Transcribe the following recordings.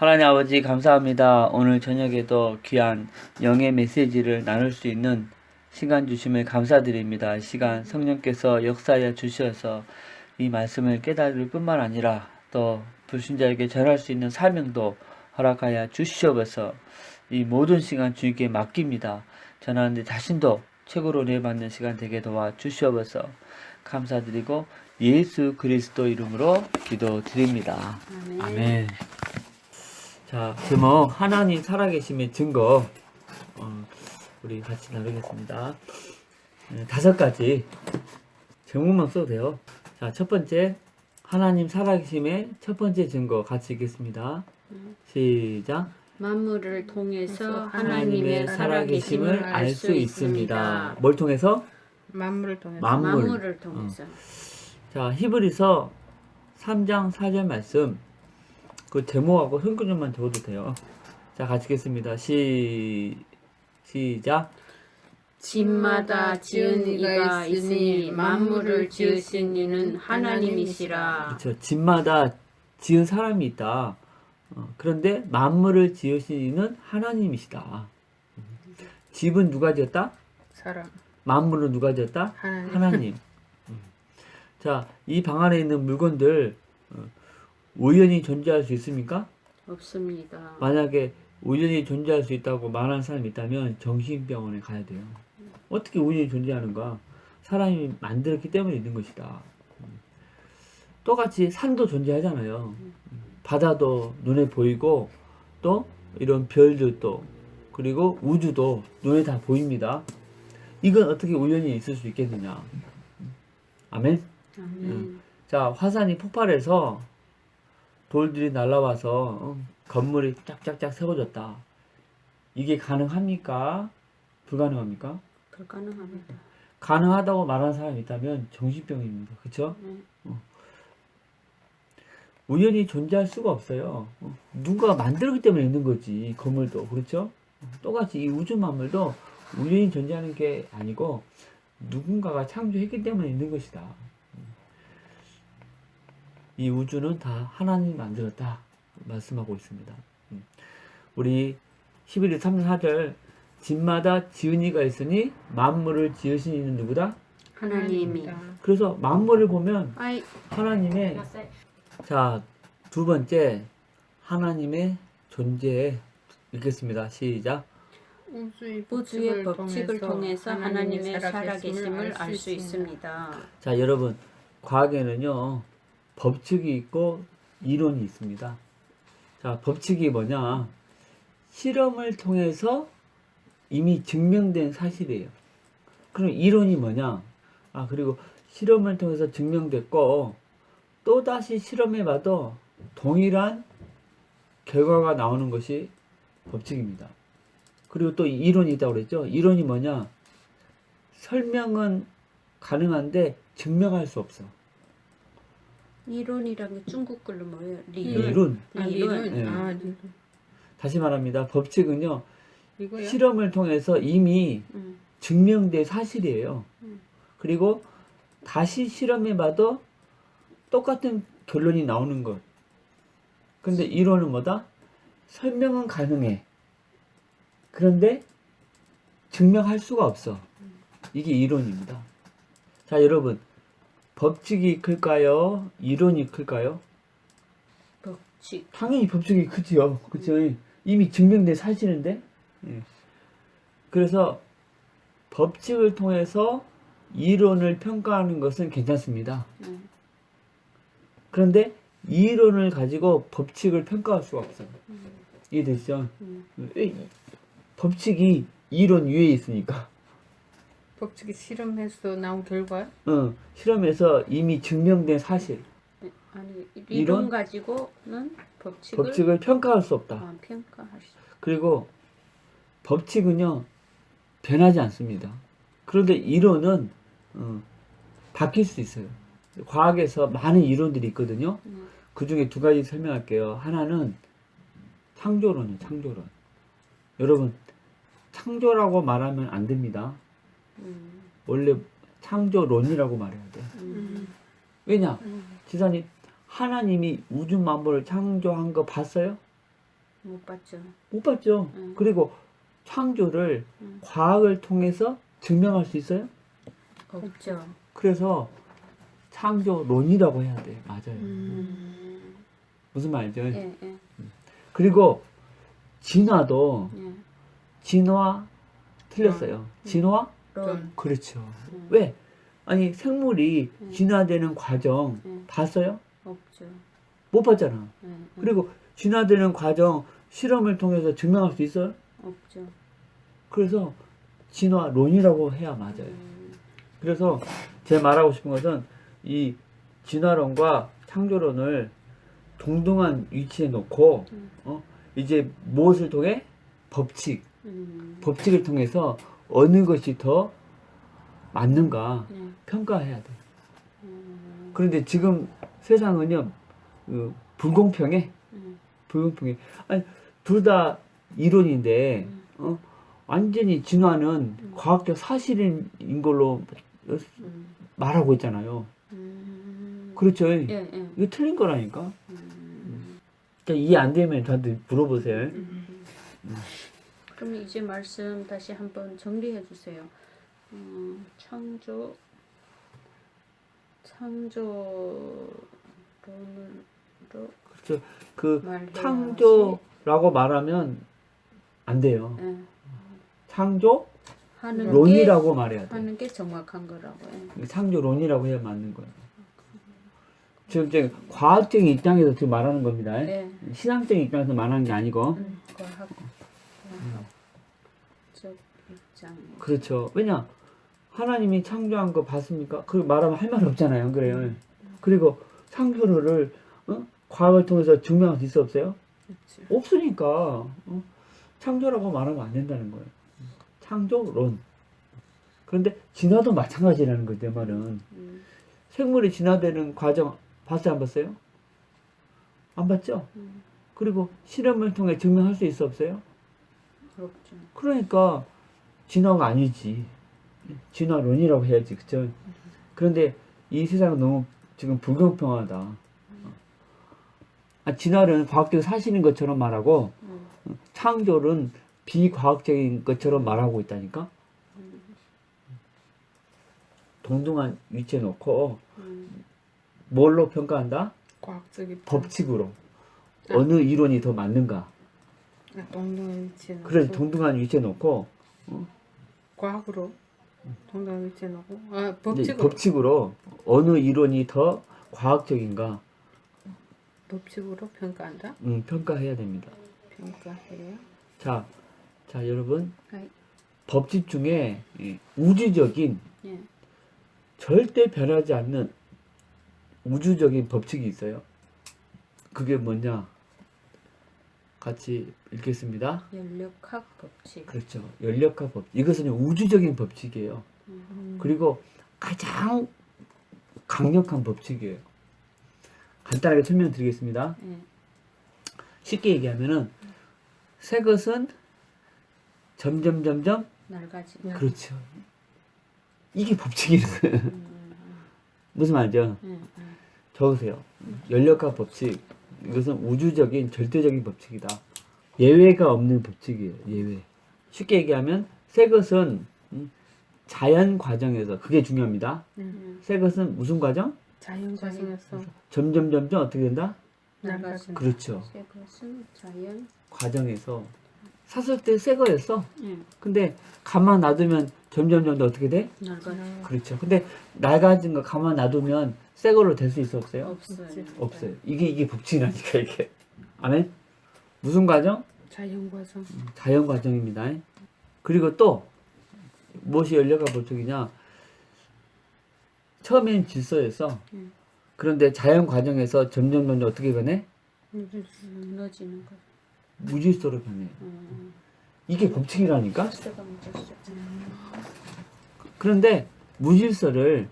하나님 아버지 감사합니다. 오늘 저녁에도 귀한 영의 메시지를 나눌 수 있는 시간 주심을 감사드립니다. 이 시간 성령께서 역사하여 주셔서 이 말씀을 깨달을 뿐만 아니라 또 불신자에게 전할 수 있는 사명도 허락하여 주시옵소서. 이 모든 시간 주님께 맡깁니다. 전하는데 자신도 최고로 은혜받는 시간 되게 도와 주시옵소서. 감사드리고 예수 그리스도 이름으로 기도드립니다. 아멘. 자, 제목 하나님 살아계심의 증거 우리 같이 나누겠습니다. 5가지 제목만 써도 돼요. 자, 첫 번째 하나님 살아계심의 첫 번째 증거 같이 읽겠습니다. 시작. 만물을 통해서 하나님의 살아계심을 알 수 있습니다. 뭘 통해서? 만물을 통해서. 만물을 통해서. 자, 히브리서 3장 4절 말씀 그 제목하고 흥분좀만 적어도 돼요. 자, 같이 읽겠습니다. 시작. 집마다 지은 이가 있으니 만물을 지으신 이는 하나님이시라. 그렇죠. 집마다 지은 사람이 있다. 그런데 만물을 지으신 이는 하나님이시다. 집은 누가 지었다? 사람. 만물은 누가 지었다? 하나님. 자, 이 방 안에 있는 물건들 우연히 존재할 수 있습니까? 없습니다. 만약에 우연히 존재할 수 있다고 말하는 사람이 있다면 정신병원에 가야 돼요. 어떻게 우연히 존재하는가? 사람이 만들었기 때문에 있는 것이다. 똑같이 산도 존재하잖아요. 바다도 눈에 보이고 또 이런 별들도 그리고 우주도 눈에 다 보입니다. 이건 어떻게 우연히 있을 수 있겠느냐? 아멘? 아멘. 자, 화산이 폭발해서 돌들이 날아와서 건물이 쫙쫙쫙 세워졌다. 이게 가능합니까? 불가능합니까? 불가능합니다. 가능하다고 말하는 사람이 있다면 정신병입니다. 그쵸? 우연히 존재할 수가 없어요. 누가 만들었기 때문에 있는 거지. 건물도. 그렇죠? 똑같이 이 우주 만물도 우연히 존재하는 게 아니고 누군가가 창조했기 때문에 있는 것이다. 이 우주는 다 하나님이 만들었다 말씀하고 있습니다. 우리 11일 3절 4절 집마다 지은 이가 있으니 만물을 지으신 이는 누구다? 하나님이. 그래서 만물을 보면 아이, 하나님의 자, 두 번째 하나님의 존재 읽겠습니다. 시작. 우주의 법칙을 통해서 하나님의 살아계심을 알 수 있습니다. 자, 여러분 과학에는요 법칙이 있고 이론이 있습니다. 자, 법칙이 뭐냐? 실험을 통해서 이미 증명된 사실이에요. 그럼 이론이 뭐냐? 그리고 실험을 통해서 증명됐고 또다시 실험해봐도 동일한 결과가 나오는 것이 법칙입니다. 그리고 또 이론이 있다고 그랬죠? 이론이 뭐냐? 설명은 가능한데 증명할 수 없어. 이론이란 게 중국 글로 뭐예요? 리론. 리론. 네. 리론. 다시 말합니다. 법칙은요. 이거요? 실험을 통해서 이미 증명된 사실이에요. 그리고 다시 실험해봐도 똑같은 결론이 나오는 것. 근데 이론은 뭐다? 설명은 가능해. 그런데 증명할 수가 없어. 이게 이론입니다. 자, 여러분. 법칙이 클까요? 이론이 클까요? 법칙. 당연히 법칙이 크지요. 그쵸? 이미 증명된 사실인데. 그래서 법칙을 통해서 이론을 평가하는 것은 괜찮습니다. 그런데 이론을 가지고 법칙을 평가할 수가 없어요. 이해되시죠? 법칙이 이론 위에 있으니까. 법칙이 실험해서 나온 결과요? 실험에서 이미 증명된 사실. 아니, 이론 이론? 가지고는 법칙을 법칙을 평가할 수 없다. 평가할 수. 그리고 법칙은요 변하지 않습니다. 그런데 이론은 바뀔 수 있어요. 과학에서 많은 이론들이 있거든요. 그 중에 2가지 설명할게요. 하나는 창조론이에요. 창조론. 여러분 창조라고 말하면 안 됩니다. 원래 창조론이라고 말해야 돼. 왜냐? 지사님 하나님이 우주 만물을 창조한 거 봤어요? 못 봤죠. 못 봤죠. 그리고 창조를 과학을 통해서 증명할 수 있어요? 없죠. 그래서 창조론이라고 해야 돼. 맞아요. 무슨 말이죠? 예, 예, 그리고 진화도 예. 진화 틀렸어요. 진화? 론. 그렇죠. 왜? 아니 생물이 진화되는 과정 봤어요? 없죠. 못 봤잖아. 예, 예. 그리고 진화되는 과정 실험을 통해서 증명할 수 있어요? 없죠. 그래서 진화론이라고 해야 맞아요. 그래서 제 말하고 싶은 것은 이 진화론과 창조론을 동등한 위치에 놓고 이제 무엇을 통해? 법칙. 법칙을 통해서 어느 것이 더 맞는가 네. 평가해야 돼. 그런데 지금 세상은요 불공평해. 불공평해. 아니 둘 다 이론인데 완전히 진화는 과학적 사실인 걸로 말하고 있잖아요. 그렇죠. 예, 예. 이거 틀린 거라니까. 그러니까 이해 안 되면 저한테 물어보세요. 그럼 이제 말씀 다시 한번 정리해 주세요. 창조론으로 그렇죠. 그 말해야지. 창조라고 말하면 안 돼요. 예. 창조 하는 론이라고 말해야 돼. 하는 게 정확한 거라고. 예. 창조론이라고 해야 맞는 거예요. 지금 이제 과학적인 입장에서 지금 말하는 겁니다. 네. 신앙적인 입장에서 말하는 게 아니고. 과학적 입장. 그렇죠. 왜냐 하나님이 창조한 거 봤습니까? 그 말하면 할 말 없잖아요. 그래요. 그리고 창조를 과학을 통해서 증명할 수 있어 없어요? 그렇지. 없으니까 창조라고 말하면 안 된다는 거예요. 창조론. 그런데 진화도 마찬가지라는 거죠. 내 말은. 생물이 진화되는 과정 봤어요? 안 봤어요? 안 봤죠? 그리고 실험을 통해 증명할 수 있어 없어요? 없죠. 그러니까 진화가 아니지. 진화론이라고 해야지. 그쵸? 그런데 이 세상은 너무 지금 불공평하다. 진화는 과학적 사실인 것처럼 말하고 창조는 비과학적인 것처럼 말하고 있다니까. 동등한 위치에 놓고 뭘로 평가한다? 과학적인 법칙으로. 어느 이론이 더 맞는가. 동등한 위치에 놓고 그래 동등한 위치에 놓고 과학으로 동등한 위치에 놓고 이제 법칙으로 법칙으로 어느 이론이 더 과학적인가 법칙으로 평가한다. 평가해야 됩니다. 평가해요. 자 여러분 네. 법칙 중에 우주적인 예. 절대 변하지 않는 우주적인 법칙이 있어요. 그게 뭐냐? 같이 읽겠습니다. 연력학 법칙. 그렇죠. 연력학 법칙. 이것은 우주적인 법칙이에요. 그리고 가장 강력한 법칙이에요. 간단하게 설명드리겠습니다. 예. 쉽게 얘기하면은 새 것은 점점 낡아지. 그렇죠. 이게 법칙이에요. 무슨 말이죠? 예, 예. 적으세요. 연력학 법칙. 이것은 우주적인 절대적인 법칙이다. 예외가 없는 법칙이에요. 예외. 쉽게 얘기하면 새 것은 자연 과정에서 그게 중요합니다. 새 것은 무슨 과정? 자연 과정에서 점점 어떻게 된다? 낡아진다. 그렇죠. 새 것은 자연. 과정에서 샀을 때 새 거였어. 예. 근데 가만 놔두면 점점 어떻게 돼? 낡아. 그렇죠. 근데 낡아진 거 가만 놔두면 새 걸로 될 수 있어 없어요? 없어요. 없어요. 이게 법칙이라니까 이게. 아멘. 무슨 과정? 자연 과정. 자연 과정입니다. 그리고 또 무엇이 연력학 법칙이냐? 처음엔 질서였어. 그런데 자연 과정에서 점점 어떻게 변해? 무너지는 거. 무질서로 변해. 이게 법칙이라니까? 질서가 무너졌죠. 그런데 무질서를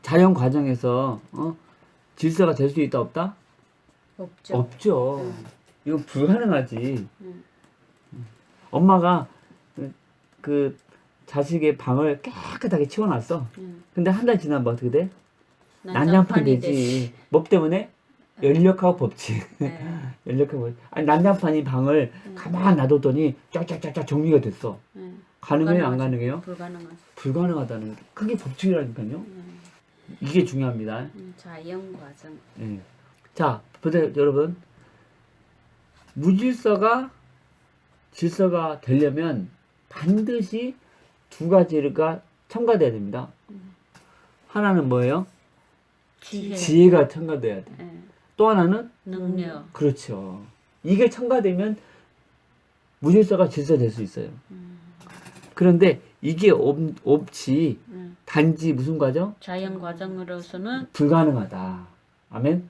자연 과정에서 질서가 될 수 있다 없다? 없죠. 없죠. 이거 불가능하지. 엄마가 그 자식의 방을 깨끗하게 치워놨어. 근데 한 달 지나면 어떻게 돼? 난장판 되지. 뭐 때문에? 연력학 법칙. 네. 연력학 법칙. 아니, 난장판이 방을 가만 놔뒀더니 쫙쫙쫙쫙 정리가 됐어. 네. 가능해요, 안 가능해요? 불가능하죠. 불가능하다는 게 그게 법칙이라니까요. 이게 중요합니다. 자연 과정. 예. 자, 보세요, 여러분. 무질서가 질서가 되려면 반드시 두 가지가 첨가돼야 됩니다. 하나는 뭐예요? 지혜. 지혜가 첨가돼야 돼. 네. 또 하나는 능력. 그렇죠. 이게 첨가되면 무질서가 질서될 수 있어요. 그런데 이게 없이 단지 무슨 과정? 자연 과정으로서는 불가능하다. 아멘.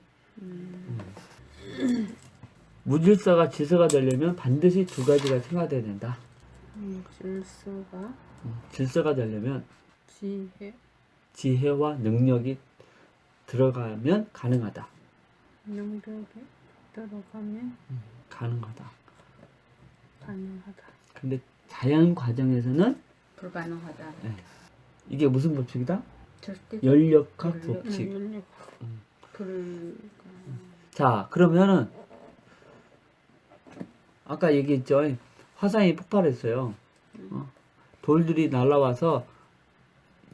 무질서가 질서가 되려면 반드시 두 가지가 첨가돼야 된다. 질서가 질서가 되려면 지혜 지혜와 능력이 들어가면 가능하다. 능력이 들어가면 가능하다. 가능하다. 근데 자연 과정에서는 불가능하다. 이게 무슨 법칙이다? 절대 연력학 연력. 법칙. 불. 자, 그러면은 아까 얘기했죠. 화산이 폭발했어요. 돌들이 날아와서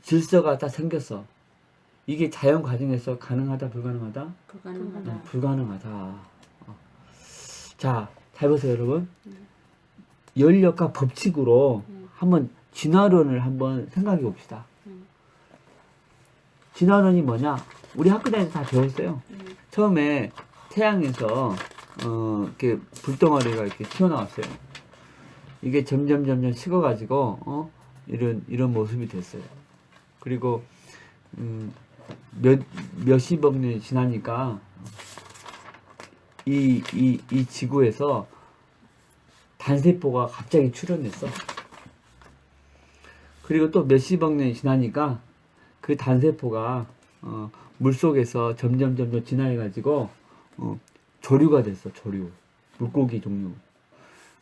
질서가 다 생겼어. 이게 자연 과정에서 가능하다, 불가능하다? 불가능하다. 불가능하다. 자, 잘 보세요, 여러분. 연력학 법칙으로 한번 진화론을 한번 생각해 봅시다. 진화론이 뭐냐? 우리 학교 다닐 때 다 배웠어요. 처음에 태양에서 이렇게 불덩어리가 이렇게 튀어나왔어요. 이게 점점 식어가지고 이런 모습이 됐어요. 그리고 몇십억 년이 지나니까 이 지구에서 단세포가 갑자기 출현했어. 그리고 또 몇십억 년이 지나니까 그 단세포가 물속에서 점점 진화해가지고 조류가 됐어. 조류. 물고기 종류.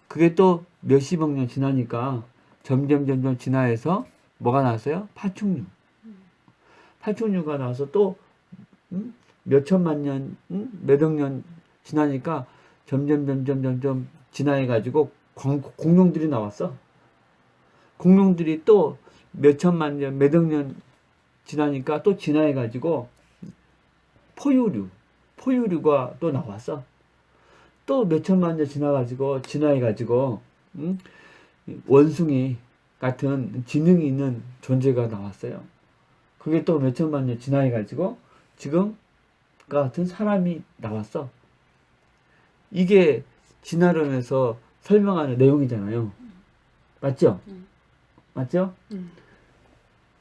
그게 또 몇십억 년 지나니까 점점 진화해서 뭐가 나왔어요? 파충류. 파충류가 나와서 또 몇천만 년, 몇억 년 지나니까 점점 진화해가지고 공룡들이 나왔어. 공룡들이 또 몇천만 년, 몇억 년 지나니까 또 진화해가지고 포유류가 또 나왔어. 또 몇천만 년 지나가지고 진화해가지고 원숭이 같은 지능이 있는 존재가 나왔어요. 그게 또 몇천만 년 진화해가지고 지금 같은 사람이 나왔어. 이게 진화론에서 설명하는 내용이잖아요. 맞죠? 맞죠?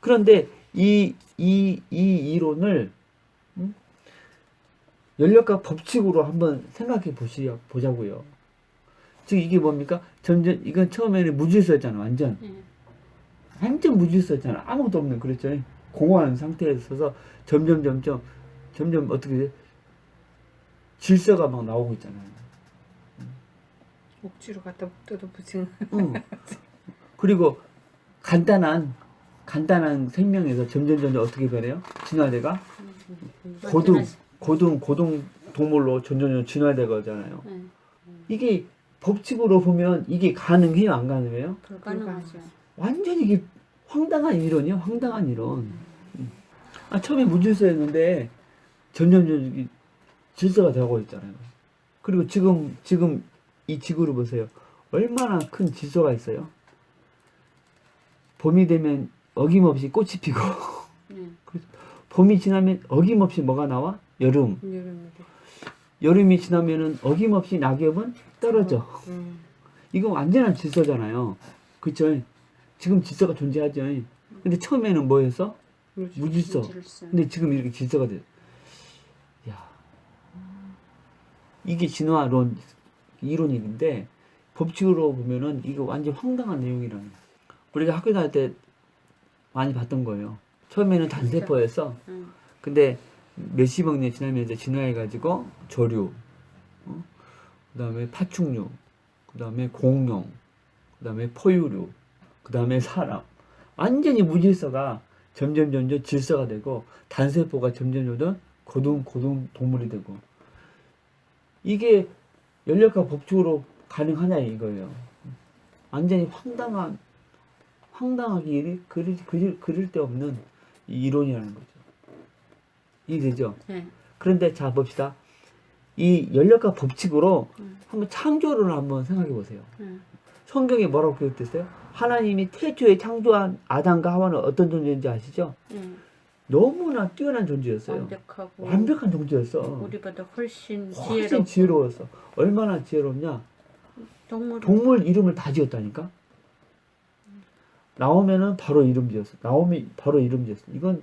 그런데 이 이론을 연력학 법칙으로 한번 생각해 보자고요. 즉 이게 뭡니까? 이건 처음에는 무질서였잖아. 완전 무질서였잖아. 아무것도 없는, 그랬죠. 공허한 상태에 있어서 점점 어떻게 돼? 질서가 막 나오고 있잖아요. 억지로 갖다 뜯어붙이는. 그리고 간단한 생명에서 점점 어떻게 변해요? 진화대가 고등 동물로 점점 진화되거잖아요. 이게 법칙으로 보면 이게 가능해요, 안 가능해요? 불가능하죠. 완전 이게 황당한 이론이에요, 황당한 이론. 처음에 무질서였는데 점점 질서가 되고 있잖아요. 그리고 지금 이 지구를 보세요. 얼마나 큰 질서가 있어요. 봄이 되면 어김없이 꽃이 피고 봄이 지나면 어김없이 뭐가 나와? 여름. 여름이 지나면은 어김없이 낙엽은 떨어져. 이거 완전한 질서잖아요. 그쵸? 지금 질서가 존재하죠. 근데 처음에는 뭐였어? 무질서. 근데 지금 이렇게 질서가 돼. 야, 이게 진화론 이론인데 법칙으로 보면은 이거 완전 황당한 내용이라는. 우리가 학교 다닐 때 많이 봤던 거예요. 처음에는 단세포였어. 근데 몇십억 년 지나면 이제 진화해가지고 조류, 그 다음에 파충류, 그 다음에 공룡, 그 다음에 포유류, 그 다음에 사람. 완전히 무질서가 점점 질서가 되고 단세포가 점점 고등 동물이 되고 이게 연력과 법칙으로 가능하냐 이거예요. 완전히 황당하게 그릴 데 없는 이 이론이라는 거죠. 이해되죠? 네. 그런데 자 봅시다. 이 연력과 법칙으로 한번 창조를 한번 생각해 보세요. 성경에 뭐라고 기록됐어요? 하나님이 태초에 창조한 아담과 하와는 어떤 존재인지 아시죠? 너무나 뛰어난 존재였어요. 완벽하고 완벽한 존재였어. 우리보다 훨씬 훨씬 지혜로웠어. 얼마나 지혜롭냐? 동물 이름을 다 지었다니까? 나오면은 바로 이름 지었어. 나오미 바로 이름 지었어. 이건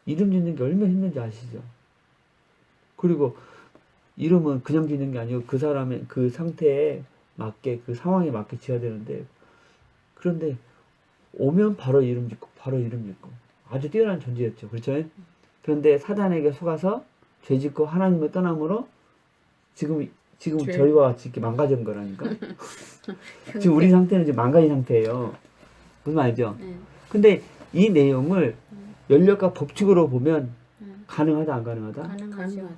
이름 짓는 게 얼마나 힘든지 아시죠? 그리고 이름은 그냥 짓는 게 아니고 그 사람의 그 상태에 맞게 그 상황에 맞게 지어야 되는데 그런데 오면 바로 이름 짓고 바로 이름 짓고 아주 뛰어난 존재였죠. 그렇죠? 그런데 사단에게 속아서 죄 짓고 하나님을 떠남으로 지금 저희와 같이 이렇게 망가진 거라니까. 지금 우리 상태는 지금 망가진 상태예요. 무슨 말이죠? 근데 이 내용을 연력과 법칙으로 보면 가능하다 안 가능하다? 가능하죠.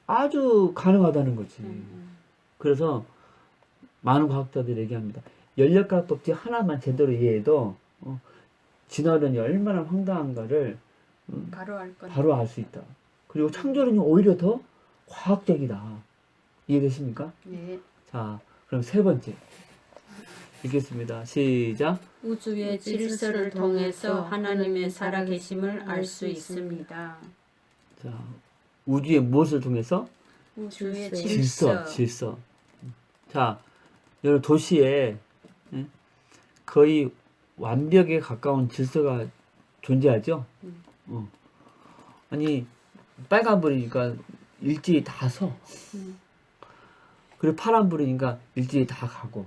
아주 가능하다는 거지. 그래서 많은 과학자들이 얘기합니다. 연력과 법칙 하나만 제대로 이해해도 진화론이 얼마나 황당한가를 바로 알 수 있다. 그리고 창조론이 오히려 더 과학적이다. 이해되십니까? 네. 자, 그럼 세 번째 읽겠습니다. 시작. 우주의 질서를 통해서 하나님의 살아계심을 알 수 있습니다. 자, 우주의 무엇을 통해서? 우주의 질서. 자, 여러분 도시에 거의 완벽에 가까운 질서가 존재하죠? 아니, 빨간불이니까 일제히 다 서. 그리고 파란불이니까 일제히 다 가고.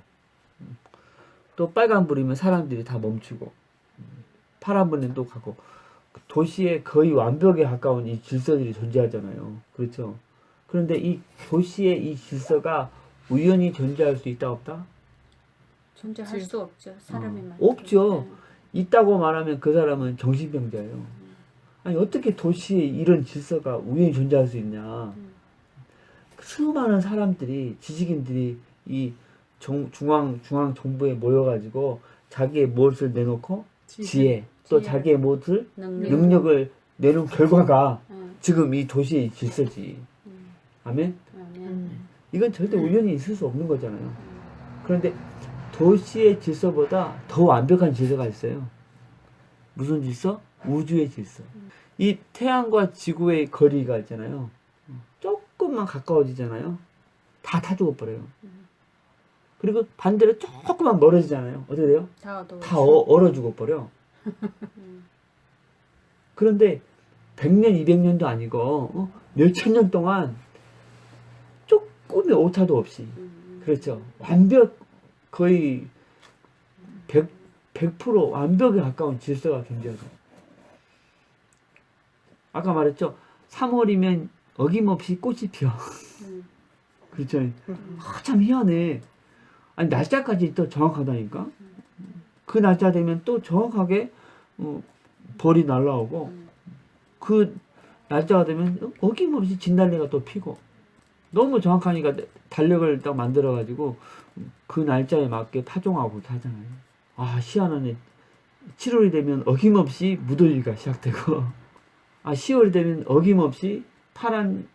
또 빨간불이면 사람들이 다 멈추고. 파란불은 또 가고. 도시에 거의 완벽에 가까운 이 질서들이 존재하잖아요. 그렇죠? 그런데 이 도시의 이 질서가 우연히 존재할 수 있다 없다? 존재할 수 없죠. 사람이 없죠. 있다고 말하면 그 사람은 정신병자예요. 아니 어떻게 도시에 이런 질서가 우연히 존재할 수 있냐? 수많은 사람들이 지식인들이 이 중앙 정부에 모여가지고 자기의 무엇을 내놓고 지혜 또 자기의 무엇을 능력을 내놓은 결과가 지금 이 도시의 질서지. 아멘? 이건 절대 우연히 있을 수 없는 거잖아요. 그런데 도시의 질서보다 더 완벽한 질서가 있어요. 무슨 질서? 우주의 질서. 이 태양과 지구의 거리가 있잖아요. 조금만 가까워지잖아요. 다 죽어버려요. 그리고 반대로 조금만 멀어지잖아요. 어떻게 돼요? 다 얼어 죽어버려. 그런데 100년, 200년도 아니고 몇천 년 동안 조금의 오차도 없이 그렇죠. 완벽 거의 100% 완벽에 가까운 질서가 존재하죠. 아까 말했죠. 3월이면 어김없이 꽃이 피어. 그렇죠. 참 희한해. 아니 날짜까지 또 정확하다니까. 그 날짜 되면 또 정확하게 벌이 날라오고 그 날짜가 되면 어김없이 진달래가 또 피고 너무 정확하니까 달력을 딱 만들어 가지고 그 날짜에 맞게 파종하고 하잖아요. 아 희한하네. 7월이 되면 어김없이 무더위가 시작되고 10월이 되면 어김없이 파란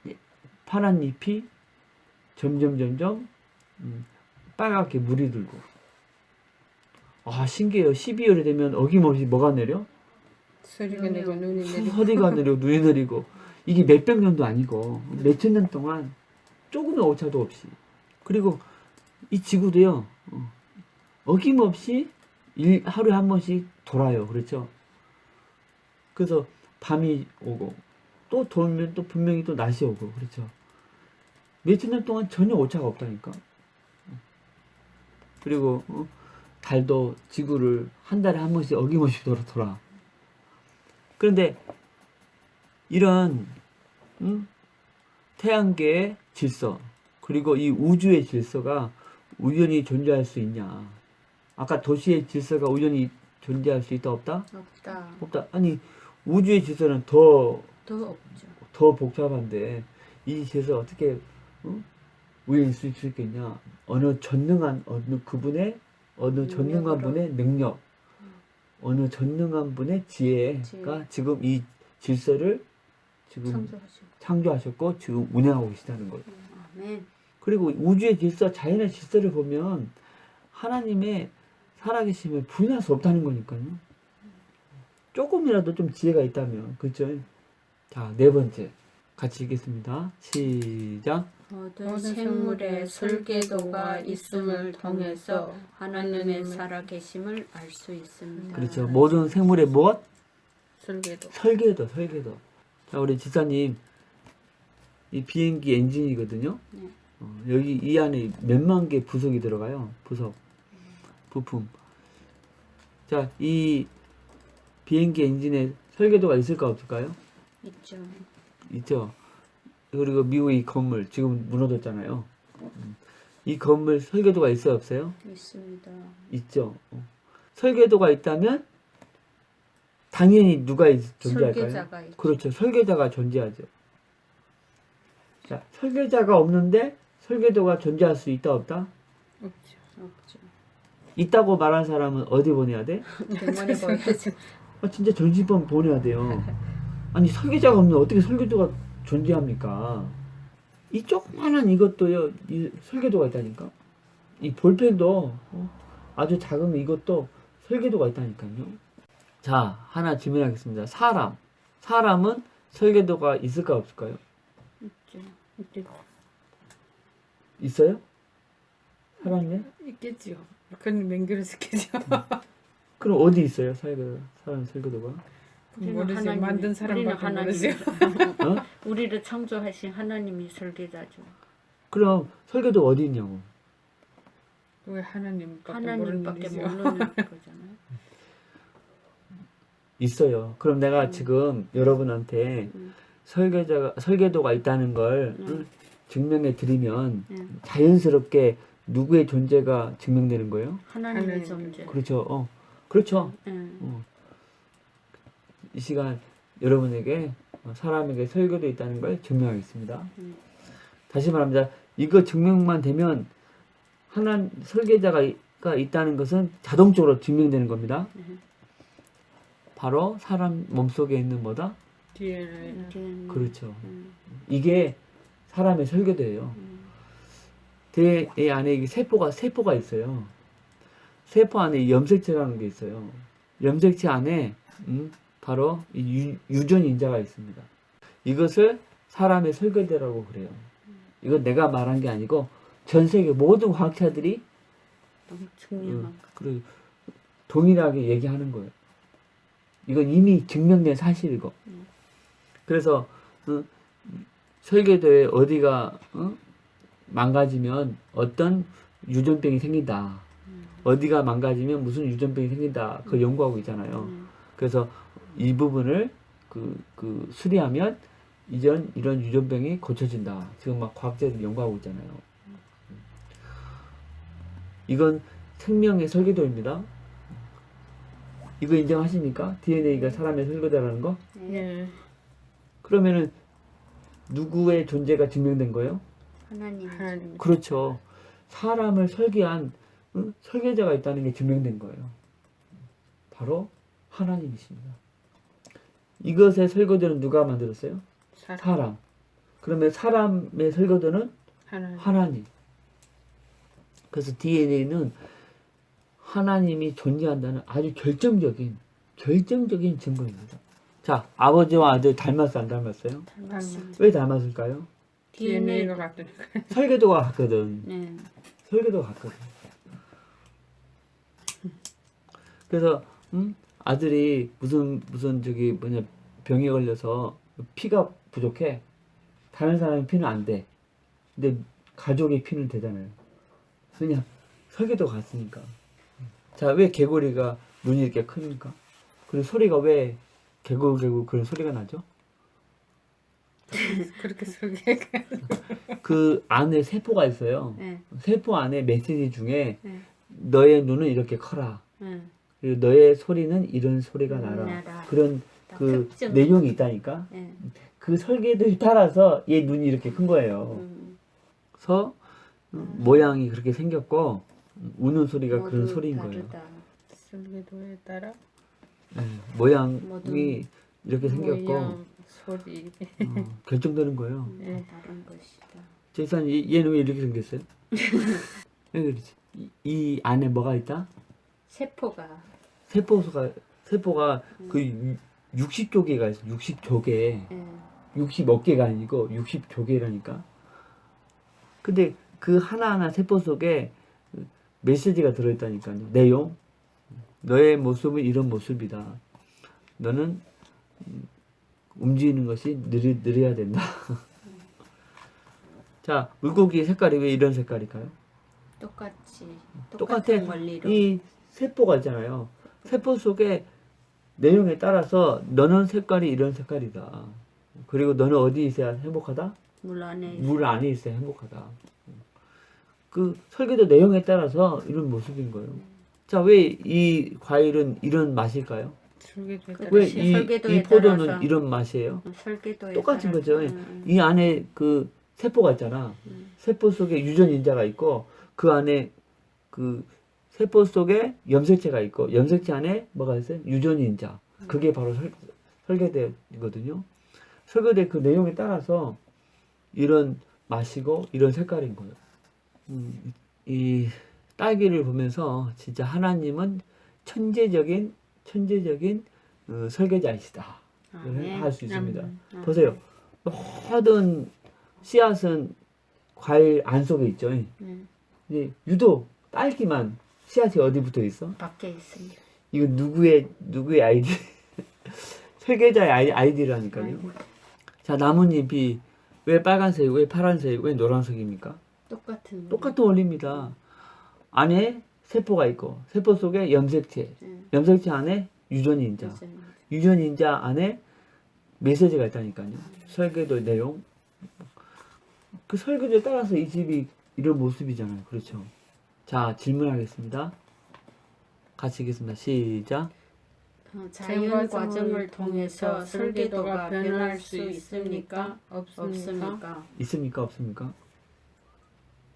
잎이 점점 빨갛게 물이 들고 신기해요. 12월이 되면 어김없이 뭐가 내려? 소리가 내리고 눈이 내리고 허리가 내리고 눈이 내리고 이게 몇백 년도 아니고 몇천 년 동안 조금의 오차도 없이 그리고 이 지구도요 어김없이 하루에 한 번씩 돌아요. 그렇죠? 그래서 밤이 오고 또 돌면 또 분명히 또 낮이 오고 그렇죠? 몇천 년 동안 전혀 오차가 없다니까. 그리고 달도 지구를 한 달에 한 번씩 어김없이 돌아. 그런데 이런 태양계의 질서 그리고 이 우주의 질서가 우연히 존재할 수 있냐? 아까 도시의 질서가 우연히 존재할 수 있다 없다? 없다. 아니 우주의 질서는 더 없죠. 더 복잡한데 이 질서 어떻게 왜 있을 수 있겠냐? 어느 전능한 전능한 분의 능력, 어느 전능한 분의 지혜가 지금 이 질서를 지금 창조하셨고 지금 운행하고 계시다는 거예요. 아멘. 그리고 우주의 질서, 자연의 질서를 보면 하나님의 살아계심을 부인할 수 없다는 거니까요. 조금이라도 좀 지혜가 있다면, 그렇죠? 자, 네 번째 같이 읽겠습니다. 시작. 모든 생물의 설계도가 있음을 통해서 하나님의 살아계심을 알 수 있습니다. 그렇죠. 모든 생물의 무엇? 설계도. 설계도. 자, 우리 지사님, 이 비행기 엔진이거든요. 네. 여기 이 안에 몇만 개 부속이 들어가요. 부품. 자, 이 비행기 엔진에 설계도가 있을까 없을까요? 있죠. 있죠. 그리고 미국의 이 건물 지금 무너졌잖아요. 이 건물 설계도가 있어요, 없어요? 있습니다. 있죠. 설계도가 있다면 당연히 누가 존재할까요? 설계자가 있죠. 그렇죠. 설계자가 존재하죠. 자, 설계자가 없는데 설계도가 존재할 수 있다 없다? 없죠. 있다고 말한 사람은 어디 보내야 돼? 병원에 보여야죠. 진짜 정신병 보내야 돼요. 아니 설계자가 없는데 어떻게 설계도가 존재합니까? 이 조그만한 이것도요, 이 설계도가 있다니까. 이 볼펜도 아주 작은 이것도 설계도가 있다니까요. 자, 하나 질문하겠습니다. 사람은 설계도가 있을까 없을까요? 있죠. 있어요? 사람에? 있겠지요. 그건 맹글스겠죠. 그럼 어디 있어요? 사람 설계도가? 모르죠. 만든 사람밖에 모르죠. 우리를 창조하신 하나님이 설계자죠. 그럼 설계도 어디 있냐고? 왜 하나님밖에 하나님밖에 모르는 모르는 거잖아요. 있어요. 그럼 내가 지금 여러분한테 설계도가 있다는 걸 증명해 드리면 자연스럽게 누구의 존재가 증명되는 거예요? 하나님의 존재. 그렇죠. 그렇죠. 네. 이 시간 여러분에게 사람에게 설계도 있다는 걸 증명하겠습니다. 다시 말합니다. 이거 증명만 되면 설계자가 있다는 것은 자동적으로 증명되는 겁니다. 바로 사람 몸속에 있는 뭐다? DNA. 그렇죠. 이게 사람의 설계도예요. 대의 안에 이게 세포가 있어요. 세포 안에 염색체라는 게 있어요. 염색체 안에 바로 이 유전인자가 있습니다. 이것을 사람의 설계도라고 그래요. 이건 내가 말한 게 아니고 전 세계 모든 과학자들이 그리고 동일하게 얘기하는 거예요. 이건 이미 증명된 사실이고. 그래서 설계도에 어디가 망가지면 어떤 유전병이 생긴다. 어디가 망가지면 무슨 유전병이 생긴다. 그걸 연구하고 있잖아요. 그래서 이 부분을 수리하면 이런 유전병이 고쳐진다. 지금 막 과학자들이 연구하고 있잖아요. 이건 생명의 설계도입니다. 이거 인정하십니까? DNA가 사람의 설계도라는 거? 네. 그러면은 누구의 존재가 증명된 거예요? 하나님. 그렇죠. 사람을 설계한 설계자가 있다는 게 증명된 거예요. 바로 하나님이십니다. 이것의 설계도는 누가 만들었어요? 사람. 그러면 사람의 설계도는 하나님. 그래서 DNA는 하나님이 존재한다는 아주 결정적인 증거입니다. 자, 아버지와 아들 닮았어, 안 닮았어요? 왜 닮았을까요? DNA가 같으니까. 설계도가 같거든. 네. 설계도가 같거든. 그래서 아들이 무슨 병에 걸려서 피가 부족해. 다른 사람의 피는 안 돼. 근데 가족의 피는 되잖아요. 그냥 설계도가 같으니까. 자, 왜 개구리가 눈이 이렇게 크니까? 그리고 소리가 왜 개구 그런 소리가 나죠? 그렇게 설계가. 그 안에 세포가 있어요. 네. 세포 안에 메시지 중에 네. 너의 눈은 이렇게 커라. 네. 그리고 너의 소리는 이런 소리가 나라. 나라. 그런 그 특정. 내용이 있다니까. 네. 그 설계도에 따라서 얘 눈이 이렇게 큰 거예요. 그래서 모양이 그렇게 생겼고 우는 소리가 그런 모두 소리인 거예요. 다르다. 설계도에 따라 모양이 모두 이렇게 생겼고 모양, 소리. 결정되는 거예요. 네. 다른 것이다. 재산 얘는 왜 이렇게 생겼어요? 왜 그러지? 이 안에 뭐가 있다? 세포가 세포가 그 60조개가 있어. 60조개. 예. 60억 개가 아니고 60조개라니까. 근데 그 하나하나 세포 속에 메시지가 들어있다니까요. 내용. 너의 모습은 이런 모습이다. 너는 움직이는 것이 느려야 된다. 자, 물고기 색깔이 왜 이런 색깔일까요? 똑같이 똑같아. 똑같은 원리로 이 세포가 있잖아요. 세포 속에 내용에 따라서 너는 색깔이 이런 색깔이다. 그리고 너는 어디 있어야 행복하다? 물 안에 물 안에 있어야 행복하다. 그 설계도 내용에 따라서 이런 모습인 거예요. 자, 왜 이 과일은 이런 맛일까요? 설계도에 따라 왜 그렇지, 설계도에 이 포도는 따라서. 이런 맛이에요? 설계도에 똑같은 따라서. 거죠. 이 안에 그 세포가 있잖아. 세포 속에 유전인자가 있고 그 안에 그 세포 속에 염색체가 있고 염색체 안에 뭐가 있어요? 유전인자. 그게 바로 설계도거든요. 설계도 그 내용에 따라서 이런 맛이고 이런 색깔인 거예요. 이 딸기를 보면서 진짜 하나님은 천재적인 설계자이시다. 아멘. 할 수 있습니다. 아멘. 보세요. 모든 씨앗은 과일 안 속에 있죠. 근데 유독 딸기만 씨앗이 어디 붙어 있어? 밖에 있습니다. 이거 누구의 아이디? 설계자의 아이디라니까요. 자, 나뭇잎이 왜 빨간색, 왜 파란색, 왜 노란색입니까? 똑같은 원리입니다. 안에 세포가 있고 세포 속에 염색체, 염색체 안에 유전인자, 유전인자 안에 메시지가 있다니까요. 설계도 내용. 그 설계도에 따라서 이 집이 이런 모습이잖아요. 그렇죠. 자, 질문하겠습니다. 같이 읽겠습니다. 시작. 자연 과정을 통해서 설계도가 변할 수 있습니까? 없습니까? 있습니까? 없습니까?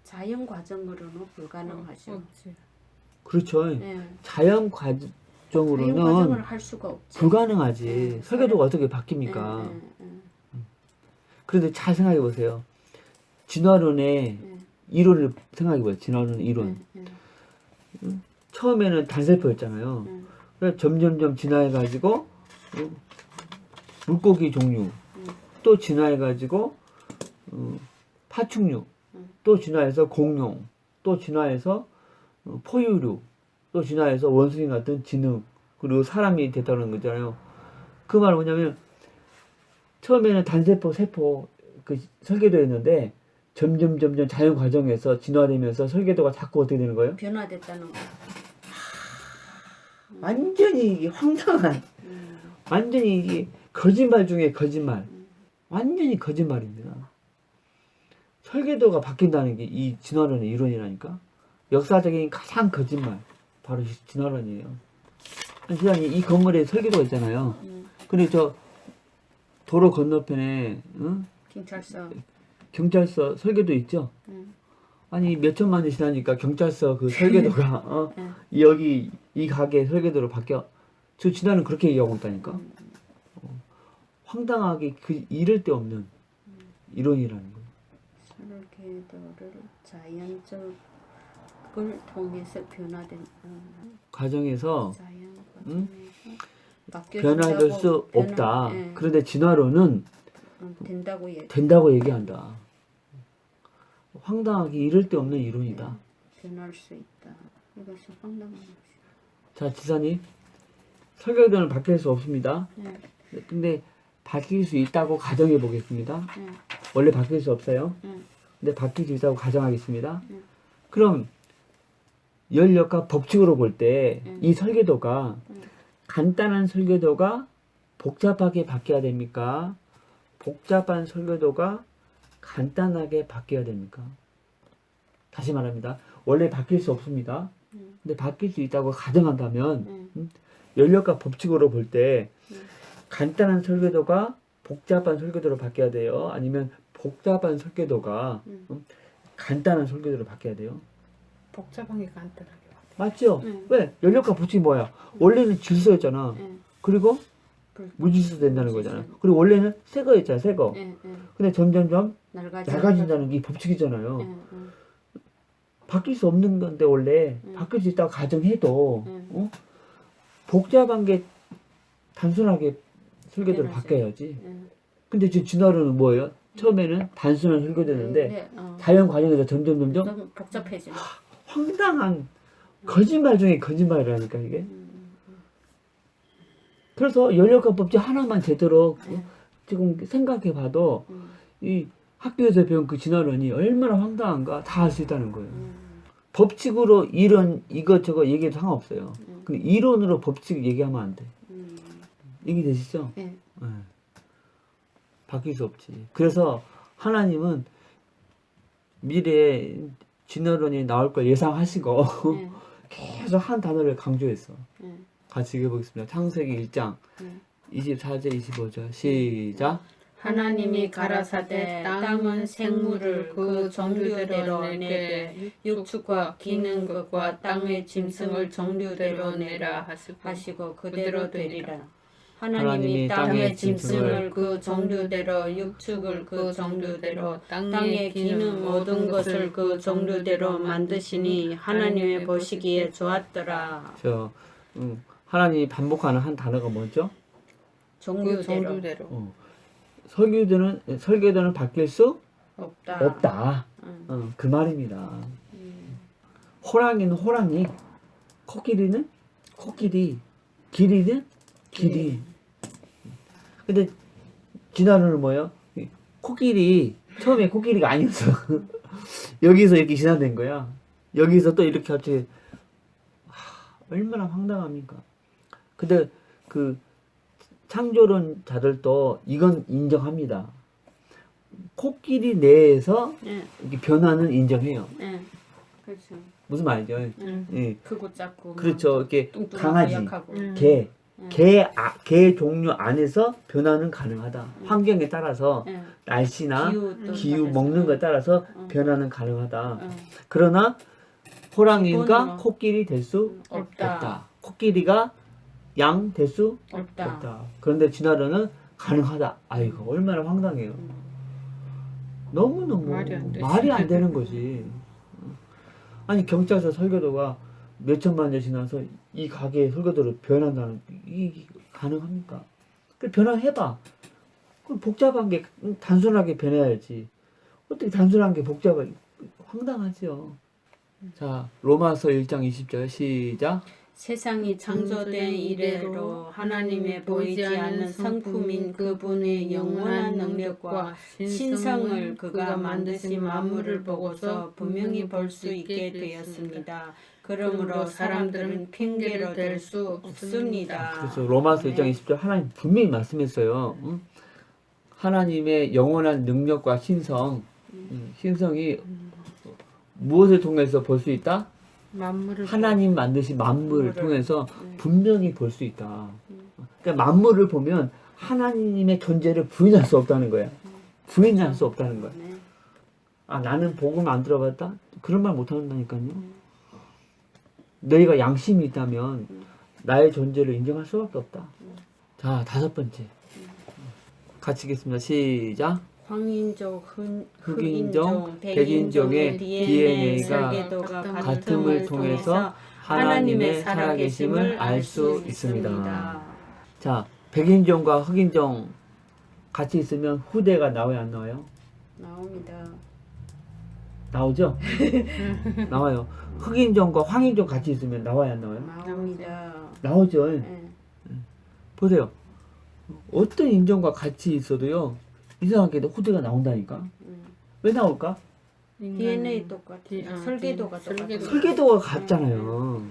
자연 과정으로는 불가능하죠. 없지. 그렇죠. 네. 자연 자연 과정을 과정으로는 할 수가 없죠. 불가능하지. 네. 설계도가 어떻게 바뀝니까? 네, 네, 네. 그런데 잘 생각해 보세요. 진화론의 이론을 생각해 보세요. 진화론 이론. 네, 처음에는 단세포였잖아요. 그래서 점점점 진화해가지고 물고기 종류, 또 진화해가지고 파충류, 또 진화해서 공룡, 또 진화해서 포유류, 또 진화해서 원숭이 같은 진흙, 그리고 사람이 됐다는 거잖아요. 그 말은 뭐냐면 처음에는 단세포, 세포 그 설계도였는데 점점 자연 과정에서 진화되면서 설계도가 자꾸 어떻게 되는 거예요? 변화됐다는 거. 완전히 이게 황당한, 완전히 이게 거짓말 중에 거짓말, 완전히 거짓말입니다. 설계도가 바뀐다는 게 이 진화론의 이론이라니까. 역사적인 가장 거짓말, 바로 진화론이에요. 세상에 이 건물에 설계도가 있잖아요. 근데 저 도로 건너편에 경찰서 설계도 있죠. 아니 몇 천만 년 지나니까 경찰서 그 설계도가 여기 이 가게 설계도로 바뀌어. 저 진화는 그렇게 얘기하고 있다니까. 황당하게 그 이를 데 없는 이론이라는 거예요. 설계도를 자연적을 통해서 변화된 과정에서 자연 변화될 수 없다. 그런데 진화론은 된다고 얘기한다. 황당하게 이를 데 없는 이론이다. 변할 수 있다. 이것이 황당한 것이다. 자, 지사님, 설계도는 바뀔 수 없습니다. 네. 근데 바뀔 수 있다고 가정해 보겠습니다. 네. 원래 바뀔 수 없어요. 네. 근데 바뀔 수 있다고 가정하겠습니다. 그럼 연력과 법칙으로 볼 때 이 설계도가 간단한 설계도가 복잡하게 바뀌어야 됩니까? 복잡한 설계도가 간단하게 바뀌어야 됩니까? 다시 말합니다. 원래 바뀔 수 없습니다. 근데 바뀔 수 있다고 가정한다면 연력과 법칙으로 볼 때 간단한 설계도가 복잡한 설계도로 바뀌어야 돼요. 아니면 복잡한 설계도가 간단한 설교대로 바뀌어야 돼요. 복잡한 게 간단하게. 맞죠? 네. 왜? 연료값 법칙이 뭐야? 원래는 질서였잖아. 예. 그리고 무질서 된다는 거잖아. 그리고 원래는 새 거였잖아, 새 거. 예. 예. 근데 점점점 낡아지. 낡아진다는 게 법칙이잖아요. 예. 예. 바뀔 수 없는 건데 원래 바뀔 수 있다고 가정해도 복잡한 게 단순하게 설교대로 당연하죠. 바뀌어야지. 예. 근데 지금 진화론은 뭐예요? 처음에는 단순한 설교되는데 네, 자연 과정에서 점점 좀 복잡해지네. 황당한 거짓말 중에 거짓말이라니까 이게. 그래서 연료값 법칙 하나만 제대로 지금 생각해봐도 이 학교에서 배운 그 진화론이 얼마나 황당한가 다 알 수 있다는 거예요. 법칙으로 이런 이것저것 얘기해도 상관없어요. 근데 이론으로 법칙 얘기하면 안 돼. 얘기되시죠? 네. 네. 바뀔 수 없지. 그래서 하나님은 미래에 진화론이 나올 걸 예상하시고 네. 계속 한 단어를 강조했어. 네. 같이 읽어보겠습니다. 창세기 1장 24절 25절 시작. 하나님이 가라사대 땅은 생물을 그 종류대로 내되 육축과 기는 것과 땅의 짐승을 종류대로 내라 하시고 그대로 되리라. 하나님이 땅의 짐승을 그 종류대로 종류대로 그 종류대로 땅에 기는 모든 것을 그 종류대로 만드시니 하나님의 보시기에 좋았더라. 하나님이 반복하는 한 단어가 뭐죠? 종류대로. 설교대는 바뀔 수 없다. 없다. 그 말입니다. 호랑이는 호랑이, 코끼리는 코끼리, 길이는 길이. 근데 진화론은 뭐예요? 코끼리 처음에 코끼리가 아니었어. 여기서 이렇게 진화된 거야. 여기서 또 이렇게 갑자기 얼마나 황당합니까? 근데 그 창조론자들도 이건 인정합니다. 코끼리 내에서 이렇게 변화는 인정해요. 네, 그렇죠. 무슨 말이죠? 예. 크고 작고. 그렇죠. 이렇게 뚱뚱하고 강아지, 약하고. 개 종류 안에서 변화는 가능하다. 환경에 따라서 날씨나 기후 먹는 것에 따라서 변화는 가능하다. 그러나 호랑이가 기본으로. 코끼리 될 수 없다. 없다. 코끼리가 양 될 수 없다. 없다. 그런데 진화론은 가능하다. 아이고 얼마나 황당해요. 너무너무 말이 안 되는 거지. 아니 경찰서 설교도가 몇천만 년 지나서 이 가게의 설교도로 변한다는 이게 가능합니까? 그 변화해봐. 그럼 복잡한 게 단순하게 변해야지. 어떻게 단순한 게 복잡하게 황당하지요. 자 로마서 1장 20절 시작. 세상이 창조된 이래로 하나님의 보이지 않는 성품인 그분의 영원한 능력과 신성을 그가 만드신 만물을 보고서 분명히 볼 수 있게 되었습니다. 그러므로 사람들은 핑계로 댈 수 없습니다. 그래서 로마서 1장 20절 하나님 분명히 말씀했어요. 응? 하나님의 영원한 능력과 신성이 무엇을 통해서 볼 수 있다? 하나님 만드신 만물을 통해서 분명히 볼 수 있다. 그러니까 만물을 보면 하나님의 존재를 부인할 수 없다는 거야. 부인할 수 없다는 거야. 아 나는 복음 안 들어봤다? 그런 말 못한다니까요. 너희가 양심이 있다면 나의 존재를 인정할 수밖에 없다. 자 5번째 같이 읽겠습니다. 시작. 황인종, 흑인종, 백인종의 백인종의 DNA가 DNA가 같음을 통해서 하나님의 살아계심을 알 수 있습니다. 자, 백인종과 흑인종 같이 있으면 후대가 나와요, 안 나와요? 나옵니다. 나오죠? 나와요. 흑인종과 황인종 같이 있으면 나와요, 안 나와요? 나옵니다. 나오죠. 네. 보세요. 어떤 인종과 같이 있어도요, 이상하게도 후대가 나온다니까? 왜 나올까? DNA 똑같아. 설계도가 똑같아. 설계도가 같잖아요.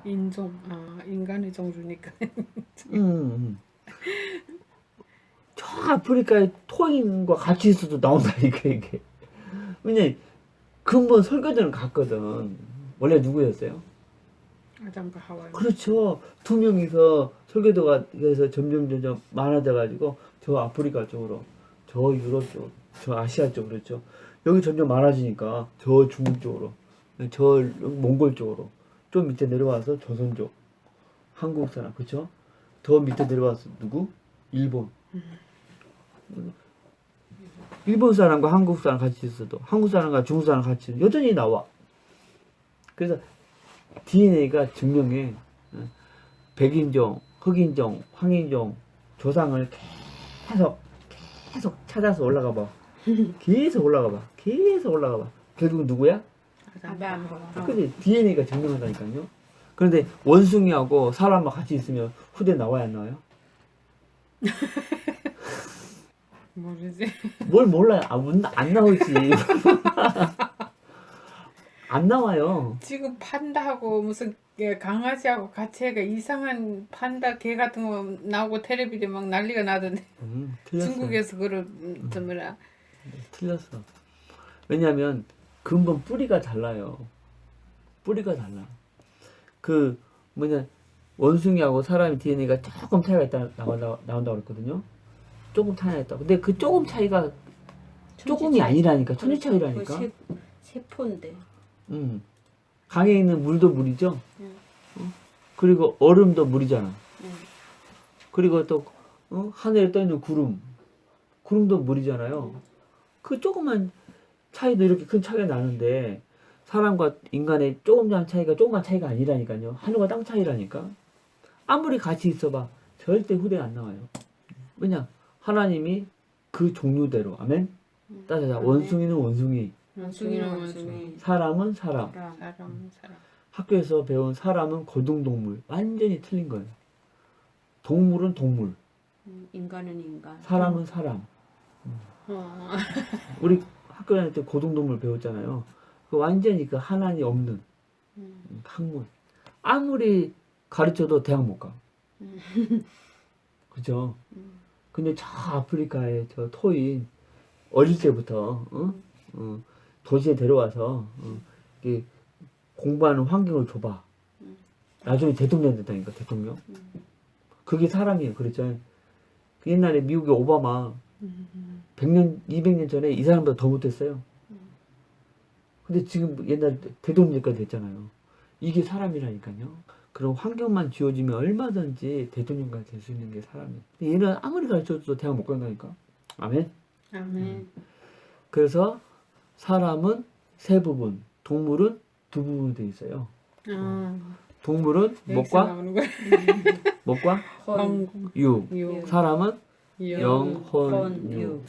인간의 종주니까. 저 아프리카의 토인과 같이 있어도 나온다니까 이게. 왜냐 근본 설계도는 같거든. 원래 누구였어요? 아담과 하와. 그렇죠. 2명이서 설계도가 그래서 점점 많아져 가지고 저 아프리카 쪽으로, 저 유럽 쪽, 저 아시아 쪽 그렇죠. 여기 점점 많아지니까 저 중국 쪽으로, 저 몽골 쪽으로, 좀 밑에 내려와서 조선족, 한국 사람, 그쵸? 더 밑에 내려와서 누구? 일본. 일본 사람과 한국 사람 같이 있어도 한국 사람과 중국 사람 같이 있어도 여전히 나와. 그래서 DNA가 증명해. 백인종, 흑인종, 황인종, 조상을 계속 찾아서 올라가 봐. 계속 올라가 봐. 계속 올라가 봐. 결국 누구야? 아담과 하와. 그지? DNA가 증명한다니까요. 그런데 원숭이하고 사람과 같이 있으면 후대 나와야 안 나와요? 모르지. 뭘 몰라요? 안 나오지. 안 나와요. 지금 판다하고 무슨 강아지하고 같이 해가 이상한 판다 개 같은 거 나오고 텔레비전 막 난리가 나던데. 틀렸어. 중국에서 그걸 뭐라 틀렸어. 왜냐하면 근본 뿌리가 달라요. 뿌리가 달라. 그 뭐냐 원숭이하고 사람의 DNA가 조금 차이가 있다 나온다고 그랬거든요. 조금 차이가 있다. 근데 그 조금 차이가 조금이 아니라니까. 천지 차이라니까. 세포인데. 강에 있는 물도 물이죠. 응. 그리고 얼음도 물이잖아. 응. 그리고 또 하늘에 떠 있는 구름도 물이잖아요. 그 조그만 차이도 이렇게 큰 차이가 나는데 사람과 인간의 조그만 차이가 아니라니까요. 하늘과 땅 차이라니까. 아무리 같이 있어봐 절대 후대가 안 나와요. 왜냐 하나님이 그 종류대로 아멘. 따라서 원숭이는 원숭이, 원숭이는 원숭이, 사람은 사람. 사람은 사람. 학교에서 배운 사람은 고등동물 완전히 틀린 거예요. 동물은 동물, 인간은 인간. 사람은 사람. 우리 학교 다닐 때 고등동물 배웠잖아요. 그 완전히 그 하나님 없는 학문. 아무리 가르쳐도 대학 못 가. 그죠? 근데 저 아프리카의 저 토인 어릴 때부터 도시에 데려와서 이렇게 공부하는 환경을 줘봐. 나중에 대통령 됐다니까. 대통령. 그게 사람이에요. 그랬죠. 그 옛날에 미국의 오바마 100년, 200년 전에 이 사람보다 더 못했어요. 근데 지금 옛날 대통령까지 됐잖아요. 이게 사람이라니까요. 그런 환경만 지어주면 얼마든지 대통령까지 될 수 있는 게 사람이에요. 근데 얘는 아무리 가르쳐줘도 대학 못 간다니까. 아멘. 아멘. 그래서 사람은 세 부분, 동물은 두 부분이 돼 있어요. 동물은 목과 목과 육, 사람은 영, 혼, 육.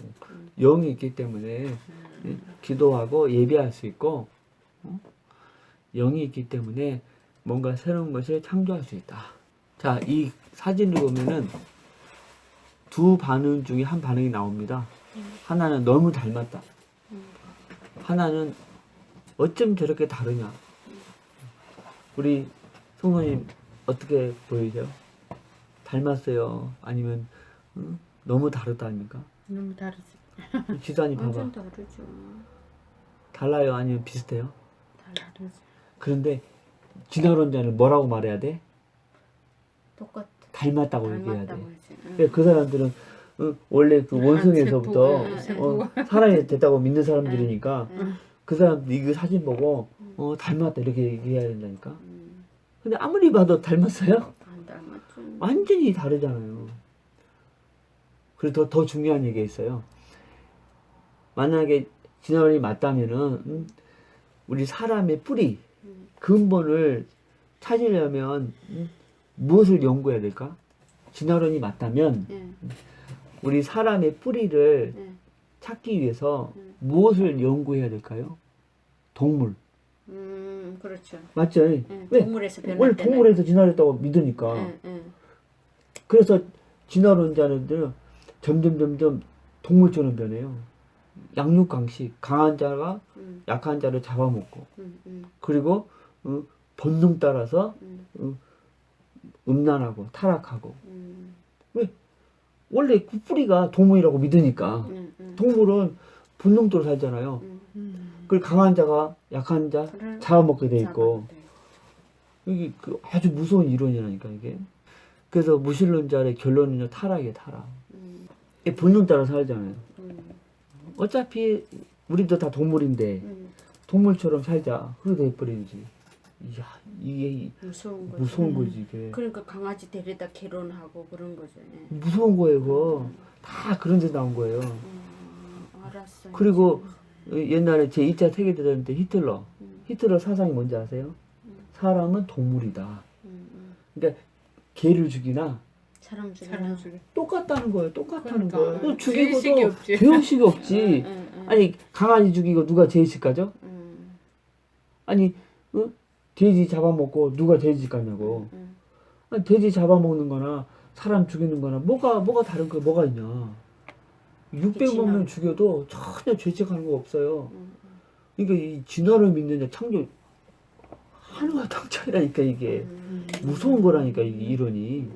영이 있기 때문에 기도하고 예배할 수 있고 영이 있기 때문에 뭔가 새로운 것을 창조할 수 있다. 자, 이 사진을 보면은 두 반응 중에 한 반응이 나옵니다. 하나는 너무 닮았다. 하나는 어쩜 저렇게 다르냐. 우리 성도님 어떻게 보이세요? 닮았어요? 아니면 너무 다르다니까? 너무 다르지. 지단이 봐봐. 완전 다르죠. 달라요? 아니면 비슷해요? 다르지. 그런데 진화론자는 뭐라고 말해야 돼? 똑같아. 닮았다고 얘기해야 돼. 닮았다고 그러지. 그러니까 그 사람들은 원래 그 원숭이에서부터 세포가. 사람이 됐다고 믿는 사람들이니까 그 사람들 이거 사진 보고 닮았다 이렇게 얘기해야 된다니까. 근데 아무리 봐도 닮았어요? 안 닮았죠. 완전히 다르잖아요. 그리고 더 중요한 얘기가 있어요. 만약에 진화론이 맞다면은 우리 사람의 뿌리 근본을 찾으려면 무엇을 연구해야 될까? 진화론이 맞다면 우리 사람의 뿌리를 찾기 위해서 무엇을 연구해야 될까요? 동물. 그렇죠. 맞죠? 왜? 동물에서 변할 원래 때는. 동물에서 진화했다고 믿으니까. 그래서 진화론자들은 점점 동물처럼 변해요. 양육강식, 강한 자가 약한 자를 잡아먹고, 그리고 본능 따라서 음란하고 타락하고. 왜? 원래 그 뿌리가 동물이라고 믿으니까. 동물은 본능대로 살잖아요. 그리고 강한 자가 약한 자 잡아먹게 돼 있고. 이게 그 아주 무서운 이론이라니까 이게. 그래서 무신론자의 결론은요, 타락이에요. 타락. 본능 따라 살잖아요. 어차피 우리도 다 동물인데 동물처럼 살자. 그래도 해버리지. 이야, 이게 무서운 거죠. 무서운 거지 이게. 그러니까 강아지 데려다 결혼하고 그런 거죠. 예. 무서운 거예요 그거. 다 그런 데 나온 거예요. 알았어요. 그리고 옛날에 제 2차 세계대전 때 히틀러 사상이 뭔지 아세요? 사람은 동물이다. 그러니까 개를 죽이나 사람 중에 사람 중에 똑같다는 거예요. 똑같다는 그러니까. 거예요. 또 죄의식이 죽이고도 없지. 죄의식이 없지. 아니 강아지 죽이고 누가 죄의식 가져? 아니 돼지 잡아먹고 누가 돼지 가냐고. 아니, 돼지 잡아먹는 거나 사람 죽이는 거나 뭐가 다른 거 뭐가 있냐. 600만 명 죽여도 전혀 죄책하는 거 없어요. 그러니까 이 진화를 믿느냐 창조 하늘과 땅 차이라니까 이게 무서운 거라니까 이게 이론이.